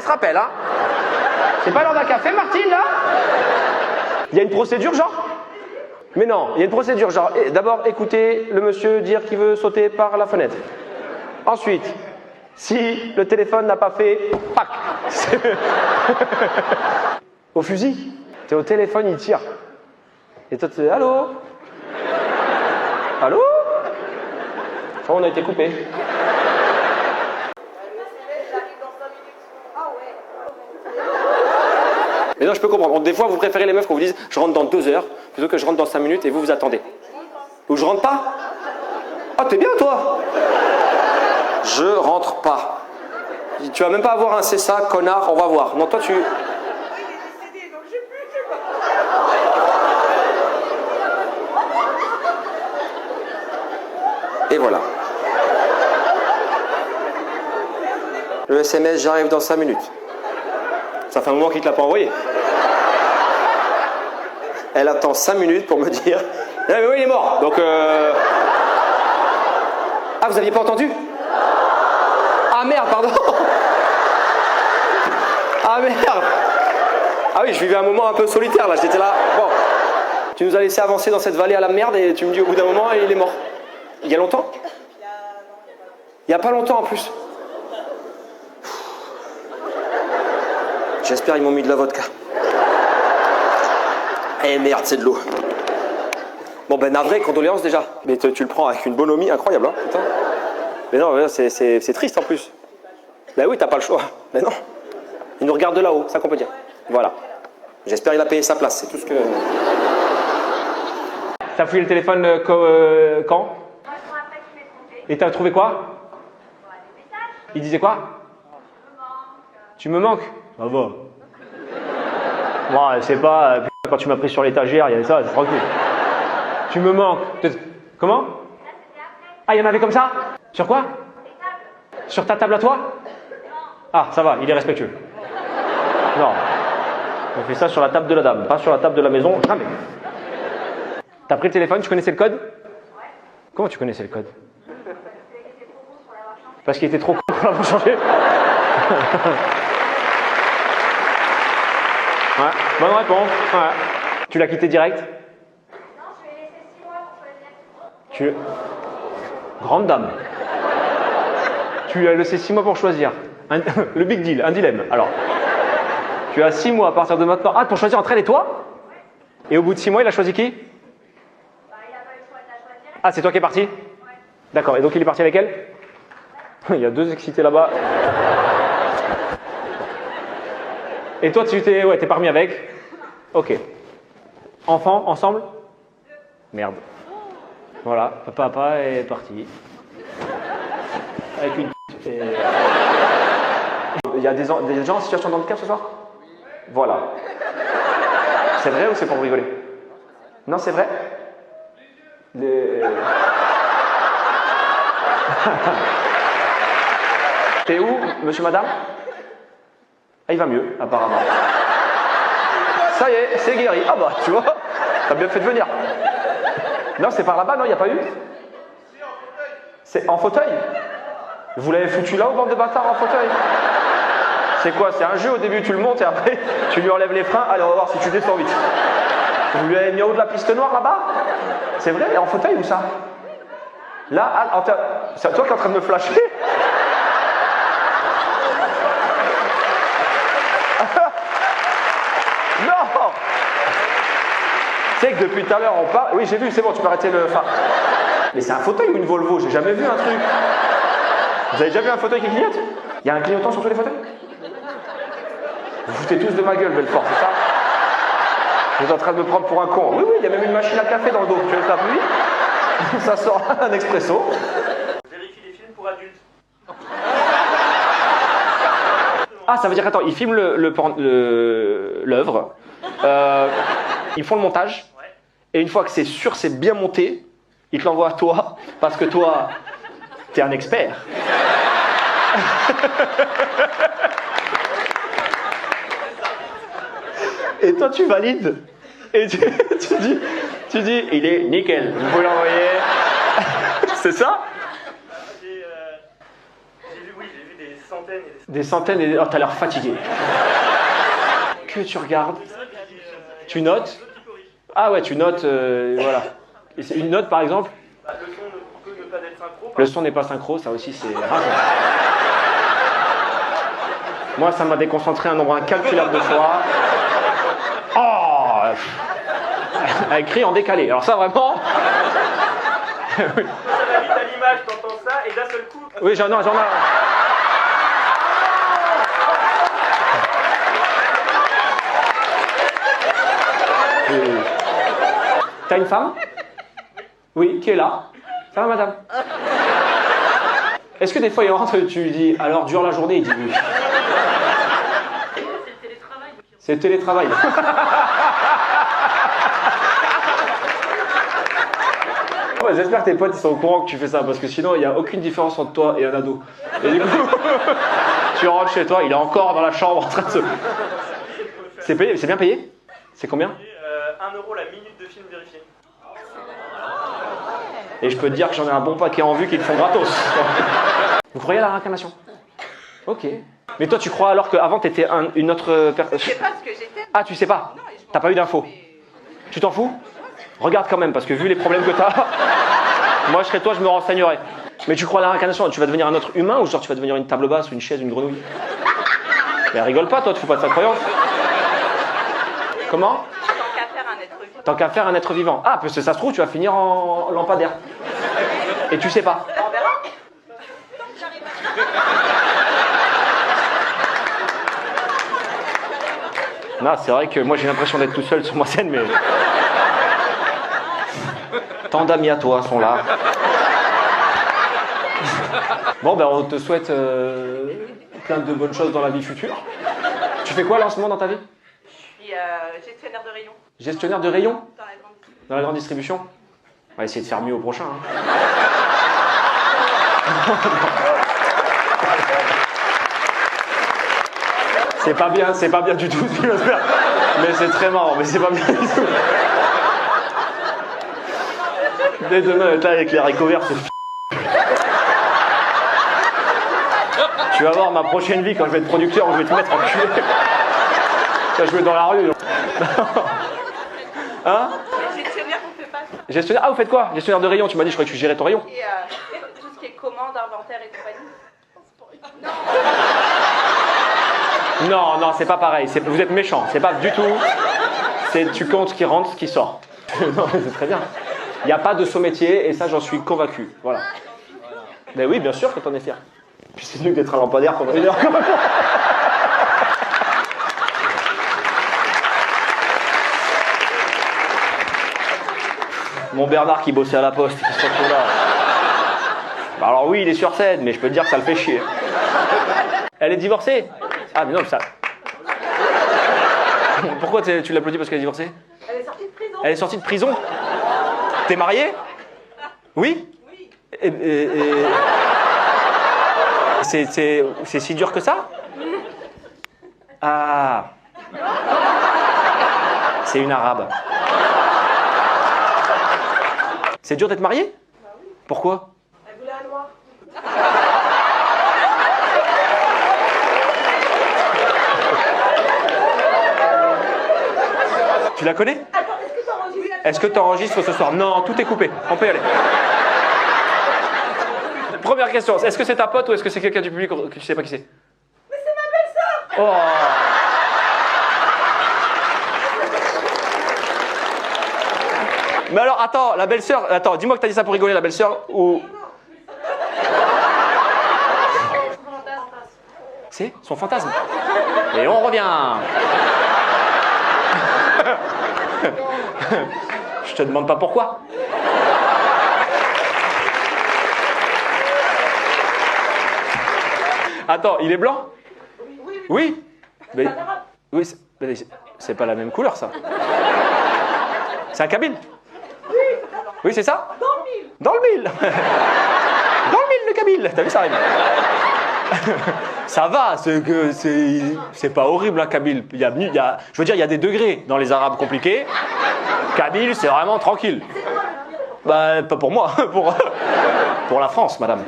C'est pas l'heure d'un café, Martine, là? Il y a une procédure, genre? Mais non, il y a une procédure, genre, d'abord, écoutez le monsieur dire qu'il veut sauter par la fenêtre. Ensuite, si le téléphone n'a pas fait, pac. Au fusil, t'es au téléphone, il tire. Et toi, tu dis, allô? Allô? Oh, on a été coupé. Mais non, je peux comprendre. Des fois, vous préférez les meufs qu'on vous dise je rentre dans 2 heures plutôt que je rentre dans 5 minutes et vous attendez. Ou je rentre pas. Ah, t'es bien, toi. Je rentre pas. Tu vas même pas avoir un c'est ça, connard, on va voir. Non, toi, tu. Et voilà. Le SMS, j'arrive dans 5 minutes. Ça fait un moment qu'il ne te l'a pas envoyé. Elle attend 5 minutes pour me dire eh, mais oui, il est mort. Donc Ah, vous aviez pas entendu? Ah merde, pardon. Ah merde. Ah oui, je vivais un moment un peu solitaire là, j'étais là. Bon, tu nous as laissé avancer dans cette vallée à la merde et tu me dis au bout d'un moment il est mort. Il y a longtemps? Il y a pas longtemps en plus. J'espère qu'ils m'ont mis de la vodka. Eh merde, c'est de l'eau. Bon ben navré, condoléances déjà. Mais tu le prends avec une bonhomie incroyable, hein, putain. Mais non, c'est triste en plus. Ben oui, t'as pas le choix. Mais non. Il nous regarde de là-haut, ça qu'on peut dire. Voilà. J'espère qu'il a payé sa place, c'est tout ce que... T'as fouillé le téléphone quand? Et t'as trouvé quoi? Il disait quoi? Tu me manques? Ça va. Moi, c'est pas... Quand tu m'as pris sur l'étagère, il y avait ça, c'est tranquille. Tu me manques. Comment? Ah, il y en avait comme ça? Sur quoi? Sur ta table à toi? Ah, ça va, il est respectueux. Non. On fait ça sur la table de la dame, pas sur la table de la maison, jamais. T'as pris le téléphone, tu connaissais le code? Comment tu connaissais le code? Parce qu'il était trop con pour l'avoir changé. Ouais, bonne réponse. Ouais. Tu l'as quitté direct? Non, je lui ai laissé 6 mois pour choisir. Grande dame. Tu lui as laissé 6 mois pour choisir. Le big deal, un dilemme. Alors, tu as 6 mois à partir de maintenant. Ah, pour choisir entre elle et toi? Et au bout de 6 mois, il a choisi qui? Bah, il a pas eu le choix de la choisir. Ah, c'est toi qui es parti? Ouais. D'accord, et donc il est parti avec elle? Il y a 2 excités là-bas. Et toi, t'es pas remis avec? Ok. Enfant, ensemble? Merde. Voilà, papa est parti. Avec une... Il y a des gens en situation de handicap ce soir? Voilà. C'est vrai ou c'est pour rigoler? Non, c'est vrai? T'es où, monsieur, madame? Ah, il va mieux, apparemment. Ça y est, c'est guéri. Ah bah, tu vois, t'as bien fait de venir. Non, c'est par là-bas, non, il n'y a pas eu? C'est en fauteuil? Vous l'avez foutu là, au bord de bâtard, en fauteuil? C'est quoi? C'est un jeu, au début, tu le montes et après, tu lui enlèves les freins. Allez, on va voir si tu descends vite. Vous lui avez mis en haut de la piste noire, là-bas? C'est vrai? Et en fauteuil, ou ça? Là, c'est toi qui es en train de me flasher? Tu sais que depuis tout à l'heure, on parle... Oui, j'ai vu, c'est bon, tu peux arrêter le phare. Mais c'est un fauteuil ou une Volvo? J'ai jamais vu un truc. Vous avez déjà vu un fauteuil qui clignote? Il y a un clignotant sur tous les fauteuils? Vous foutez tous de ma gueule, Belfort, c'est ça? Vous êtes en train de me prendre pour un con. Oui, oui, il y a même une machine à café dans le dos. Tu veux t'appuyer? Ça sort un expresso. Vérifie les films pour adultes. Ah, ça veut dire, attends, ils filment l'œuvre, ils font le montage, et une fois que c'est sûr, c'est bien monté, ils te l'envoient à toi, parce que toi, t'es un expert. Et toi, tu valides, et tu dis, il est nickel, vous pouvez l'envoyer. C'est ça? J'ai vu des centaines et Des centaines et... Oh, t'as l'air fatigué. Que tu regardes? Tu notes? Ah ouais, tu notes, voilà. Et c'est une note, par exemple? le son ne peut ne pas être synchro. Le son n'est pas synchro, ça aussi, c'est rare. Moi, ça m'a déconcentré un nombre incalculable de fois. Oh! Écrit en décalé. Alors ça, vraiment... Ça va vite à l'image, t'entends ça, et d'un seul coup... Oui, j'en ai... T'as une femme? Oui, qui est là? Ça va, madame? Est-ce que des fois il rentre et tu lui dis alors dure la journée? Il dit oui. C'est le télétravail. Ouais, j'espère que tes potes ils sont au courant que tu fais ça parce que sinon il n'y a aucune différence entre toi et un ado. Et du coup, tu rentres chez toi, il est encore dans la chambre en train de se... C'est payé, c'est bien payé? C'est combien? 1 euro la minute de film vérifié. Et je peux te dire que j'en ai un bon paquet en vue qui le font gratos. Vous croyez à la réincarnation? Ok. Mais toi, tu crois alors qu'avant, t'étais une autre personne? Je sais pas ce que j'étais. Ah, tu sais pas? T'as pas eu d'infos? Tu t'en fous? Regarde quand même, parce que vu les problèmes que t'as, moi, je serais toi, je me renseignerais. Mais tu crois à la réincarnation? Tu vas devenir un autre humain ou genre tu vas devenir une table basse ou une chaise, une grenouille? Mais rigole pas, toi, tu fous pas de sa croyance. Comment? Tant qu'à faire un être vivant. Tant qu'à faire un être vivant. Ah, parce que ça se trouve, tu vas finir en lampadaire. Et tu sais pas. On verra. Non, c'est vrai que moi j'ai l'impression d'être tout seul sur ma scène, mais... Tant d'amis à toi sont là. Bon, ben on te souhaite plein de bonnes choses dans la vie future. Tu fais quoi là en ce moment dans ta vie? Je suis gestionnaire de rayon Gestionnaire de rayon? dans la grande distribution. Dans la grande distribution? On va essayer de faire mieux au prochain. Hein. C'est pas bien du tout ce qu'il va se faire. Mais c'est très marrant, mais c'est pas bien du tout. Dès demain, être là avec les haricots verts, c'est Tu vas voir ma prochaine vie quand je vais être producteur, je vais te mettre en cul. Ça, je vais dans la rue. Hein? Les gestionnaires, on fait pas ça. Gestionnaire? Ah, vous faites quoi? Gestionnaire de rayon, tu m'as dit, je croyais que tu gérais ton rayon. Et tout ce qui est commande, inventaire et compagnie. Non, non, c'est pas pareil. Vous êtes méchant. C'est pas du tout. Tu comptes ce qui rentre, ce qui sort. Non, mais c'est très bien. Il n'y a pas de saut métier et ça, j'en suis convaincu. Voilà. Ben oui, bien sûr que t'en es fier. Puis c'est mieux que d'être un lampadaire pendant 1 heure quand même. Mon Bernard qui bossait à la poste, qui se retrouve là. Bah alors oui, il est sur scène, mais je peux te dire que ça le fait chier. Elle est divorcée? Ah mais non, ça... Pourquoi tu l'applaudis parce qu'elle est divorcée? Elle est sortie de prison. Elle est sortie de prison? T'es marié? Oui? Oui. C'est si dur que ça? Ah. C'est une arabe. C'est dur d'être marié? Pourquoi? Elle voulait un noir. Tu la connais? Attends, est-ce que t'enregistres? Est-ce que tu enregistres ce soir? Non, tout est coupé. On peut y aller. Première question, est-ce que c'est ta pote ou est-ce que c'est quelqu'un du public que tu sais pas qui c'est? Mais c'est ma belle-sœur. Oh. Mais alors, attends, la belle-sœur... Attends, dis-moi que t'as dit ça pour rigoler, la belle-sœur, ou... C'est son fantasme. Et on revient. Je te demande pas pourquoi. Attends, il est blanc? Oui. Mais, oui, c'est pas la même couleur, ça. C'est un kabyle? Oui, c'est ça? Dans le mille. Dans le mille, le kabyle. T'as vu, ça arrive. Ça va, c'est pas horrible, hein, kabyle. Je veux dire, il y a des degrés dans les arabes compliqués. Kabyle, c'est vraiment tranquille. Bah, pas pour moi, pour la France, madame.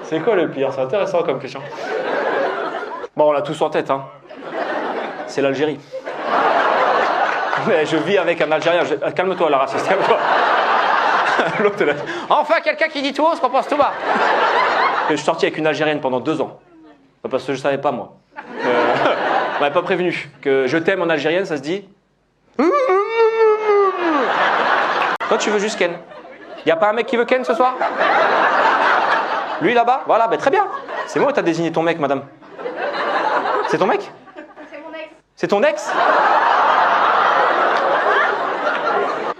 C'est quoi le pire? C'est intéressant comme question. Bon, on l'a tous en tête, hein. C'est l'Algérie. Mais je vis avec un Algérien. Calme-toi, la raciste, calme-toi. L'autre, là. Enfin, quelqu'un qui dit tout haut, ce qu'on pense tout bas. Et je suis sorti avec une Algérienne pendant 2 ans. Parce que je savais pas, moi. On m'avait pas prévenu. Que je t'aime en algérienne, ça se dit. Toi, tu veux juste Ken. Y a pas un mec qui veut Ken ce soir? Lui là-bas? Voilà, ben très bien. C'est moi où t'as désigné ton mec, madame? C'est ton mec? C'est mon ex. C'est ton ex?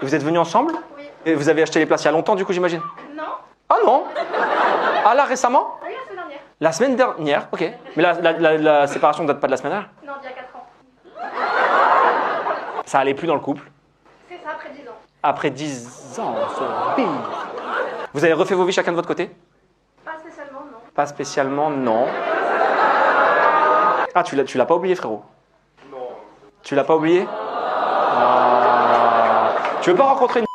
Vous êtes venus ensemble? Oui. Et vous avez acheté les places il y a longtemps, du coup, j'imagine? Non. Ah non? Ah là, récemment? Oui, la semaine dernière. La semaine dernière, ok. Mais la séparation ne date pas de la semaine dernière? Non, d'il y a 4 ans. Ça allait plus dans le couple? C'est ça, après 10 ans. Après 10 ans, vous avez refait vos vies chacun de votre côté? Pas spécialement, non. Pas spécialement, non. Ah, tu l'as pas oublié, frérot? Non. Tu l'as pas oublié? Ah. Tu veux pas rencontrer une...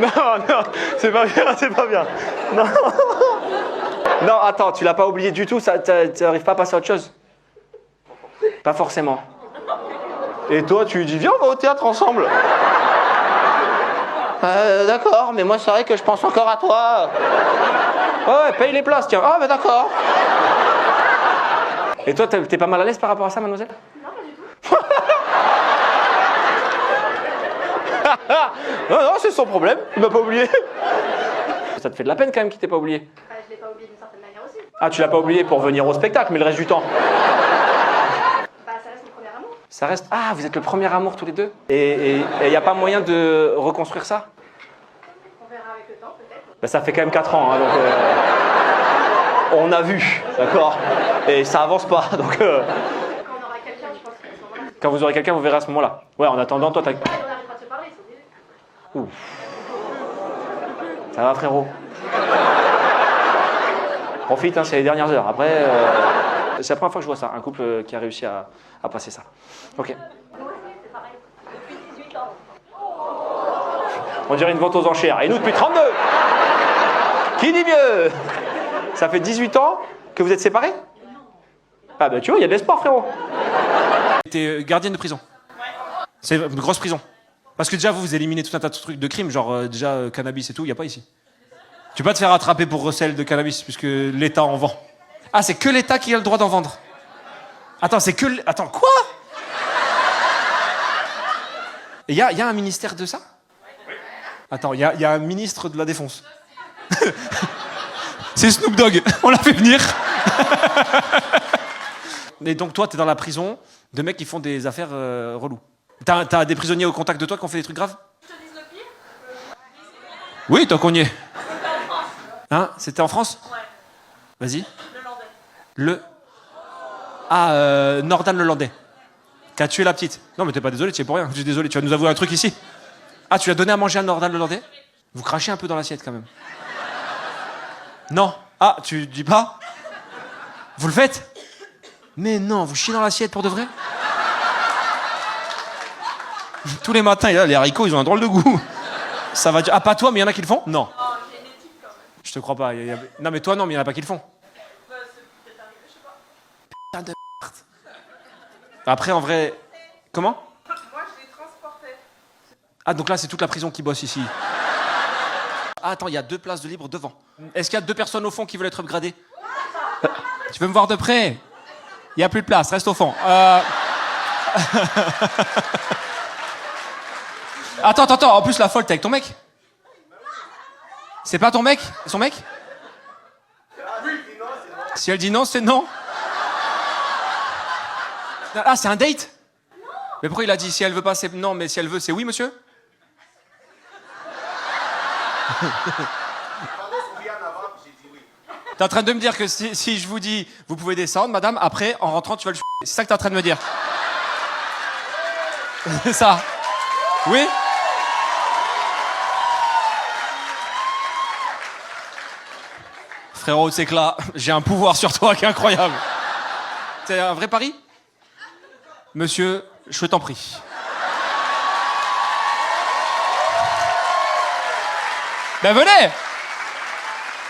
Non, c'est pas bien, c'est pas bien. Non. Non, attends, tu l'as pas oublié du tout, ça t'arrives pas à passer à autre chose? Pas forcément. Et toi, tu lui dis, viens, on va au théâtre ensemble. D'accord, mais moi, c'est vrai que je pense encore à toi. Ouais, paye les places, tiens. Ah, mais d'accord. Et toi, t'es pas mal à l'aise par rapport à ça, mademoiselle? Non, pas du tout. Non, non, c'est son problème, il m'a pas oublié. Ça te fait de la peine quand même qu'il t'ait pas oublié. Bah, je l'ai pas oublié d'une certaine manière aussi. Ah, tu l'as pas oublié pour venir au spectacle, mais le reste du temps. Bah, ça reste mon premier amour. Ça reste... Ah, vous êtes le premier amour tous les deux? Et il n'y a pas moyen de reconstruire ça? On verra avec le temps, peut-être. Ben, ça fait quand même 4 ans, hein, donc... on a vu, d'accord? Et ça avance pas, donc... Quand on aura quelqu'un, je pense qu'à ce moment-là, Quand vous aurez quelqu'un, vous verrez à ce moment-là. Ouais, en attendant, toi, t'as... on arrivera à se parler, c'est obligé. Ça va, frérot? Profite, hein, c'est les dernières heures. Après, c'est la première fois que je vois ça, un couple qui a réussi à passer ça. Ok. Moi aussi, c'est pareil. Depuis 18 ans. On dirait une vente aux enchères. Et nous, depuis 32! Qui dit mieux? Ça fait 18 ans que vous êtes séparés? Ah bah tu vois, il y a de l'espoir, frérot. T'es gardienne de prison. C'est une grosse prison. Parce que déjà, vous éliminez tout un tas de trucs de crimes, genre déjà cannabis et tout, il n'y a pas ici. Tu peux pas te faire attraper pour recel de cannabis, puisque l'État en vend. Ah, c'est que l'État qui a le droit d'en vendre. Attends, c'est que... Attends, quoi? Il y a un ministère de ça? Attends, il y a un ministre de la Défense. C'est Snoop Dogg, on l'a fait venir. Et donc toi, t'es dans la prison de mecs qui font des affaires reloues. T'as des prisonniers au contact de toi qui ont fait des trucs graves? Je te dis le pire. Oui, tant qu'on y est. C'était en France. Hein? C'était en France? Ouais. Vas-y. Le Landais. Nordan le Landais. Qui a tué la petite. Non mais t'es pas désolé, tu es pour rien. Je suis désolé, tu vas nous avouer un truc ici. Ah, tu l'as donné à manger à Nordan le Landais? Vous crachez un peu dans l'assiette quand même. Non. Ah, tu dis pas? Vous le faites? Mais non, vous chiez dans l'assiette pour de vrai? Tous les matins, les haricots, ils ont un drôle de goût. Ça va dire... Ah, pas toi, mais il y en a qui le font? Non. Oh, j'ai une éthique quand même. Je te crois pas. Non, mais toi, non, mais il y en a pas qui le font. Bah, c'est peut-être arrivé, je sais pas. Putain de merde. Après, en vrai... Comment? Moi, je les transportais. Ah, donc là, c'est toute la prison qui bosse ici. Ah, attends, il y a 2 places de libre devant. Est-ce qu'il y a 2 personnes au fond qui veulent être upgradées? Tu veux me voir de près? Il n'y a plus de place, reste au fond. Attends, en plus la folle, t'es avec ton mec? C'est pas ton mec? C'est son mec? Si elle dit non, c'est non. Ah, c'est un date? Mais pourquoi il a dit si elle veut pas, c'est non, mais si elle veut, c'est oui, monsieur? T'es en train de me dire que si je vous dis, vous pouvez descendre, madame, après, en rentrant, tu vas le c'est ça que t'es en train de me dire? C'est ça? Oui? Frérot, c'est que là, j'ai un pouvoir sur toi qui est incroyable. C'est un vrai pari? Monsieur, je t'en prie. Ben venez!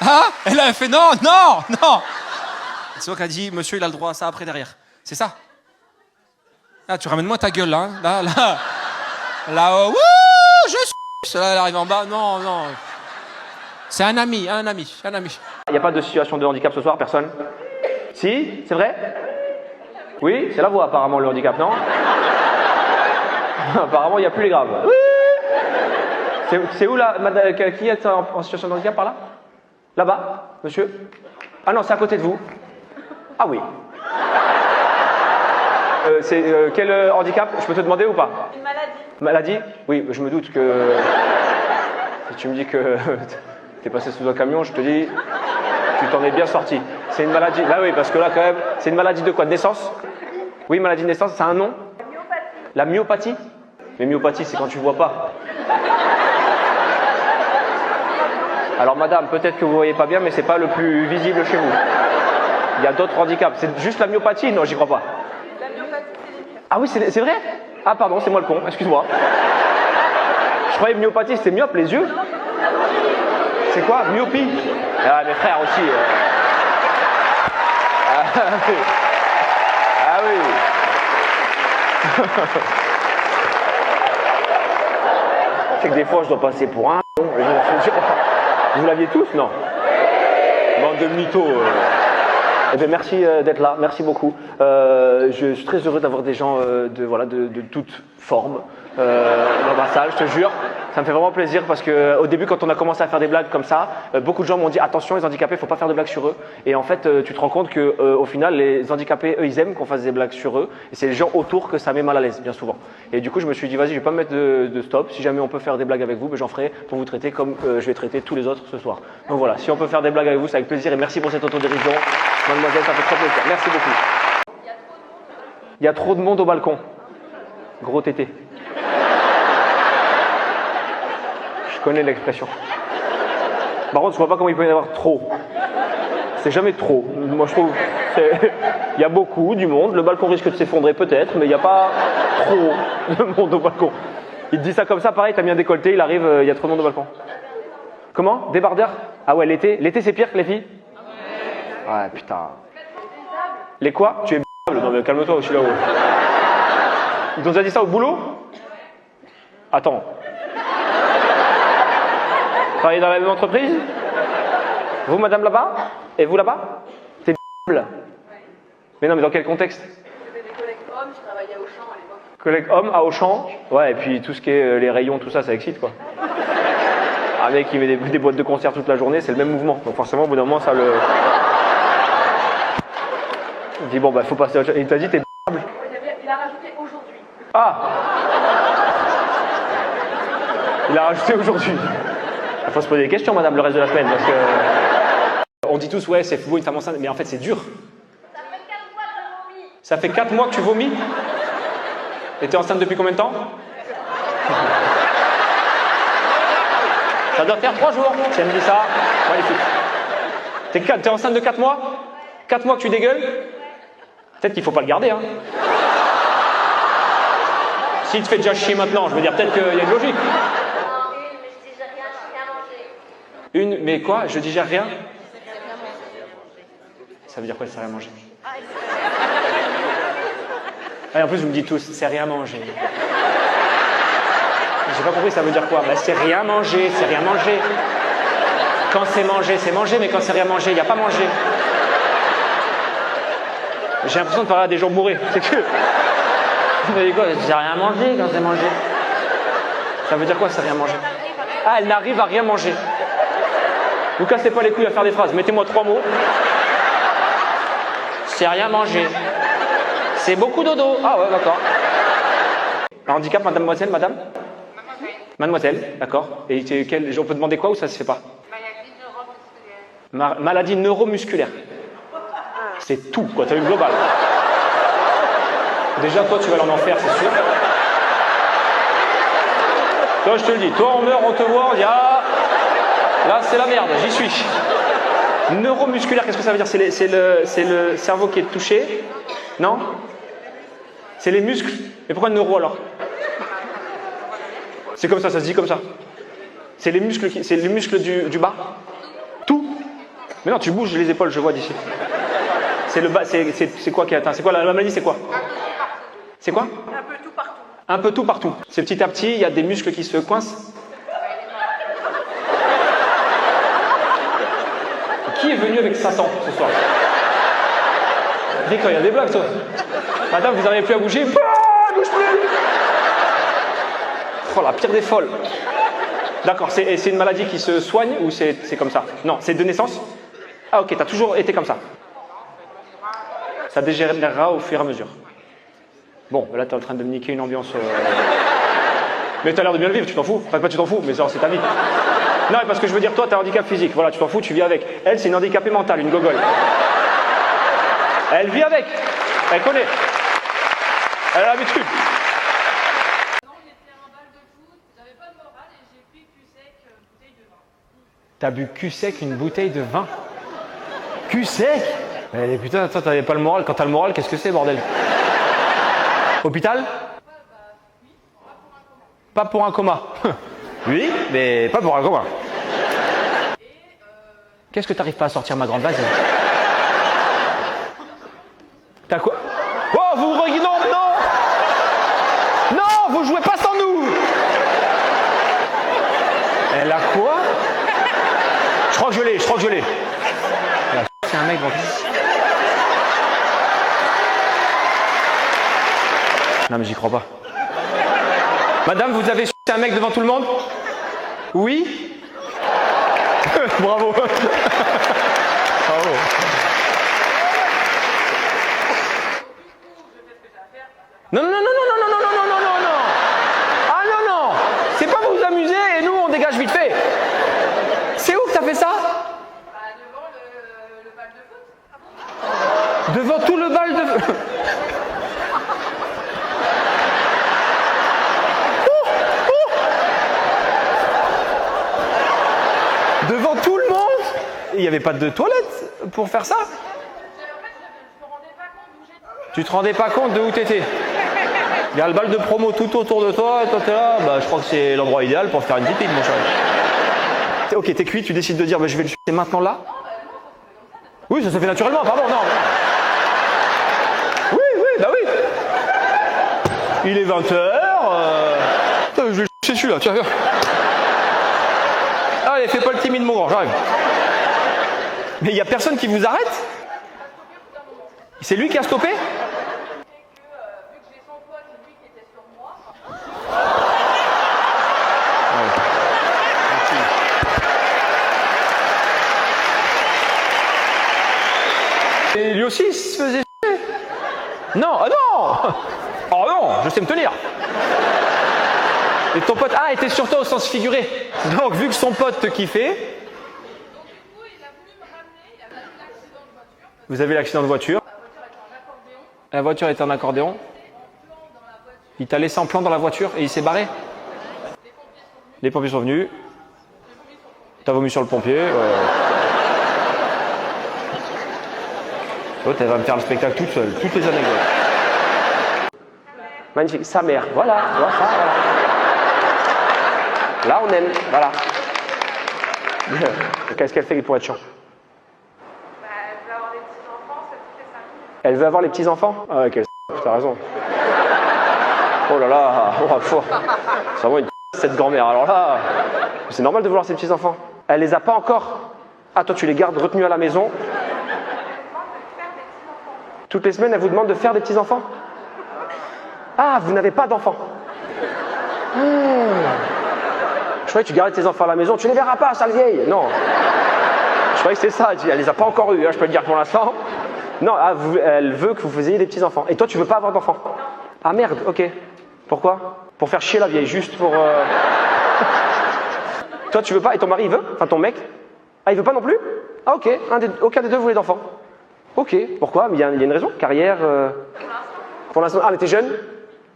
Ah, elle a fait non. C'est toi qui a dit, monsieur, il a le droit à ça après derrière. C'est ça? Ah, tu ramènes moi ta gueule, là. Là, wouh, je suis... Là, elle arrive en bas, non. C'est un ami. Il n'y a pas de situation de handicap ce soir, personne? Si, c'est vrai? Oui, c'est la voix apparemment le handicap, non? Apparemment, il n'y a plus les graves. Oui. C'est où là? Qui est en situation de handicap par là? Là-bas, monsieur? Ah non, c'est à côté de vous. Ah oui. C'est quel handicap? Je peux te demander ou pas? Une maladie. Maladie? Oui, je me doute que... Si tu me dis que t'es passé sous un camion, je te dis... Tu t'en es bien sorti. C'est une maladie... Bah oui, parce que là, quand même, c'est une maladie de quoi? De naissance? Oui, maladie de naissance, c'est un nom? La myopathie. Mais myopathie, c'est quand tu vois pas. Alors madame, peut-être que vous voyez pas bien, mais c'est pas le plus visible chez vous. Il y a d'autres handicaps. C'est juste la myopathie? Non, j'y crois pas. La myopathie, c'est les myopes. Ah oui, c'est vrai? Ah pardon, c'est moi le con, excuse-moi. Je croyais myopathie, c'était myope, les yeux. C'est quoi? Myopie? Ah, mes frères aussi. Ah oui. C'est que des fois, je dois passer pour un... Vous l'aviez tous? Non. Bande de mythos. Eh bien, merci d'être là, merci beaucoup. Je suis très heureux d'avoir des gens de toutes formes dans ma salle, je te jure. Ça me fait vraiment plaisir parce que au début, quand on a commencé à faire des blagues comme ça, beaucoup de gens m'ont dit attention, les handicapés, il ne faut pas faire de blagues sur eux. Et en fait, tu te rends compte que au final, les handicapés, eux, ils aiment qu'on fasse des blagues sur eux. Et c'est les gens autour que ça met mal à l'aise, bien souvent. Et du coup, je me suis dit vas-y, je vais pas me mettre de stop. Si jamais on peut faire des blagues avec vous, ben, j'en ferai pour vous traiter comme je vais traiter tous les autres ce soir. Donc voilà, si on peut faire des blagues avec vous, c'est avec plaisir. Et merci pour cette autodérision. Mademoiselle, ça fait très plaisir. Merci beaucoup. Il y a trop de monde au balcon. Gros tété. Je connais l'expression. Par contre, je vois pas comment il peut y en avoir trop. C'est jamais trop. Moi, je trouve il y a beaucoup du monde. Le balcon risque de s'effondrer peut-être, mais il n'y a pas trop de monde au balcon. Il te dit ça comme ça, pareil, t'as mis un décolleté, il arrive, il y a trop de monde au balcon. Comment? Débardeur? Ah ouais, l'été. L'été, c'est pire que les filles? Ouais, putain. Les quoi? Tu es non mais calme-toi aussi là-haut. Ils t'ont déjà dit ça au boulot? Attends. Travaillez dans la même entreprise? Vous, madame, là-bas? Et vous, là-bas? T'es Mais non, mais dans quel contexte? J'avais des collègues hommes, je travaillais à Auchan à l'époque. Collègues hommes à Auchan? Ouais, et puis tout ce qui est les rayons, tout ça, ça excite, quoi. Un mec qui met des boîtes de concert toute la journée, c'est le même mouvement. Donc forcément, au bout d'un moment, ça le... Il dit, bon, bah, faut passer à autre chose. Et il t'a dit, t'es Il a rajouté aujourd'hui. Ah! Il a rajouté aujourd'hui. Il faut se poser des questions, madame, le reste de la semaine, parce que... On dit tous, ouais, c'est beau une femme enceinte, mais en fait, c'est dur. Ça fait 4 mois que je vomis. Ça fait 4 mois que tu vomis? Et t'es enceinte depuis combien de temps? Ça doit faire 3 jours. Si elle me dit ça, magnifique. T'es enceinte de 4 mois? 4 mois que tu dégueules? Peut-être qu'il faut pas le garder, hein. S'il te fait déjà chier maintenant, je veux dire, peut-être qu'il y a une logique. Non, mais je digère rien manger. Mais quoi? Je digère rien? Ça veut dire quoi, c'est rien manger? Ah, et en plus, vous me dites tous, c'est rien manger. J'ai pas compris, ça veut dire quoi? Bah, c'est rien manger, c'est rien manger. Quand c'est manger, mais quand c'est rien manger, il n'y a pas manger. J'ai l'impression de parler à des gens bourrés. C'est que. Vous avez quoi? J'ai rien mangé quand c'est mangé. Ça veut dire quoi, c'est rien manger? Ah, elle n'arrive à rien manger. Vous cassez pas les couilles à faire des phrases. Mettez-moi 3 mots. C'est rien manger. C'est beaucoup dodo. Ah ouais, d'accord. Un handicap, mademoiselle, madame? Mademoiselle, d'accord. Et on peut demander quoi ou ça se fait pas? Maladie neuromusculaire. C'est tout, quoi. T'as eu le global. Déjà, toi, tu vas aller en enfer, c'est sûr. Toi, je te le dis. Toi, on meurt, on te voit, on dit ah, là, c'est la merde, j'y suis. Neuromusculaire, qu'est-ce que ça veut dire? C'est le cerveau qui est touché? Non? C'est les muscles. Mais pourquoi neuro alors? C'est comme ça se dit comme ça. C'est les muscles du bas? Tout? Mais non, tu bouges les épaules, je vois d'ici. C'est le bas, c'est quoi qui est atteint? C'est quoi la maladie, c'est quoi? C'est quoi? Un peu tout partout. Un peu tout partout. C'est petit à petit, il y a des muscles qui se coincent. Qui est venu avec 500 ce soir? Dis quand il y a des blagues, toi. Madame, vous n'arrivez plus à bouger. Bouge plus. Oh, la pire des folles. D'accord, c'est une maladie qui se soigne ou c'est comme ça? Non, c'est de naissance? Ah ok, t'as toujours été comme ça. Ça dégénérera au fur et à mesure. Bon, là t'es en train de me niquer une ambiance... Mais t'as l'air de bien le vivre, tu t'en fous? Enfin pas tu t'en fous, mais c'est ta vie. Non, parce que je veux dire, toi t'as un handicap physique, voilà, tu t'en fous, tu vis avec. Elle, c'est une handicapée mentale, une gogole. Elle vit avec. Elle connaît. Elle a l'habitude. T'as bu cul sec une bouteille de vin? Cul sec? Mais putain, toi t'avais pas le moral. Quand t'as le moral, qu'est-ce que c'est, bordel? Hôpital? Pas pour un coma. Oui, mais pas pour un coma. Qu'est-ce que t'arrives pas à sortir, ma grande? Vas-y. T'as quoi? Oh, vous regardez, non, non! Non, vous jouez pas sans nous! Elle a quoi? Je crois que je l'ai. C'est un mec devant tout. Non mais j'y crois pas. Madame, vous avez un mec devant tout le monde? Oui? Bravo. Bravo. Non. Ah non. C'est pas vous amuser et nous on dégage vite fait. C'est où que t'as fait ça? Devant le bal de foot. Devant tout le bal de... Devant tout le monde? Il n'y avait pas de toilette pour faire ça? Tu te rendais pas compte de où t'étais? Il y a le bal de promo tout autour de toi, et toi t'es là, bah je crois que c'est l'endroit idéal pour faire une pipine, mon chéri. Ok, t'es cuit, tu décides de dire bah, je vais le sucer maintenant là? Oui, ça se fait naturellement, pardon, non. Oui, bah oui. Il est 20h. Je vais le sucer celui-là, tiens. Allez, fais pas le timide, mon grand, j'arrive. Mais il n'y a personne qui vous arrête? C'est lui qui a stoppé? Et lui aussi, il se faisait chier. Non, ah non! Oh non, je sais me tenir. Et ton pote, était sur toi au sens figuré. Donc, vu que son pote te kiffait... Vous avez l'accident de voiture. La voiture était en accordéon. Il t'a laissé en plan dans la voiture et il s'est barré. Les pompiers sont venus. T'as vomi sur le pompier. L'autre, elle va me faire le spectacle toute seule, toutes les anecdotes. Magnifique, sa mère, voilà. Là, on aime, voilà. Qu'est-ce qu'elle fait pour être chiant? Elle veut avoir des petits-enfants, c'est tout ça. Elle veut avoir les petits-enfants? Ah ouais, t'as raison. Oh là là, c'est vraiment une Cette grand-mère, alors là, c'est normal de vouloir ses petits-enfants. Elle les a pas encore. Ah, toi, tu les gardes retenus à la maison. Toutes les semaines, elle vous demande de faire des petits-enfants? Ah, vous n'avez pas d'enfants. Je croyais que tu gardais tes enfants à la maison. Tu les verras pas, sale vieille. Non. Je croyais que c'est ça. Elle les a pas encore eus, hein, je peux le dire pour l'instant. Non, ah, elle veut que vous faisiez des petits-enfants. Et toi, tu veux pas avoir d'enfants? Ah merde, ok. Pourquoi? Pour faire chier la vieille, juste pour... Toi, tu veux pas? Et ton mari, il veut? Enfin, ton mec? Ah, il veut pas non plus? Ah, ok. Aucun des deux voulait d'enfants. Ok. Pourquoi? Il y a une raison? Carrière Pour l'instant. Ah, mais t'es jeune?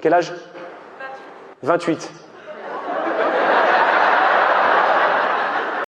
Quel âge? 28.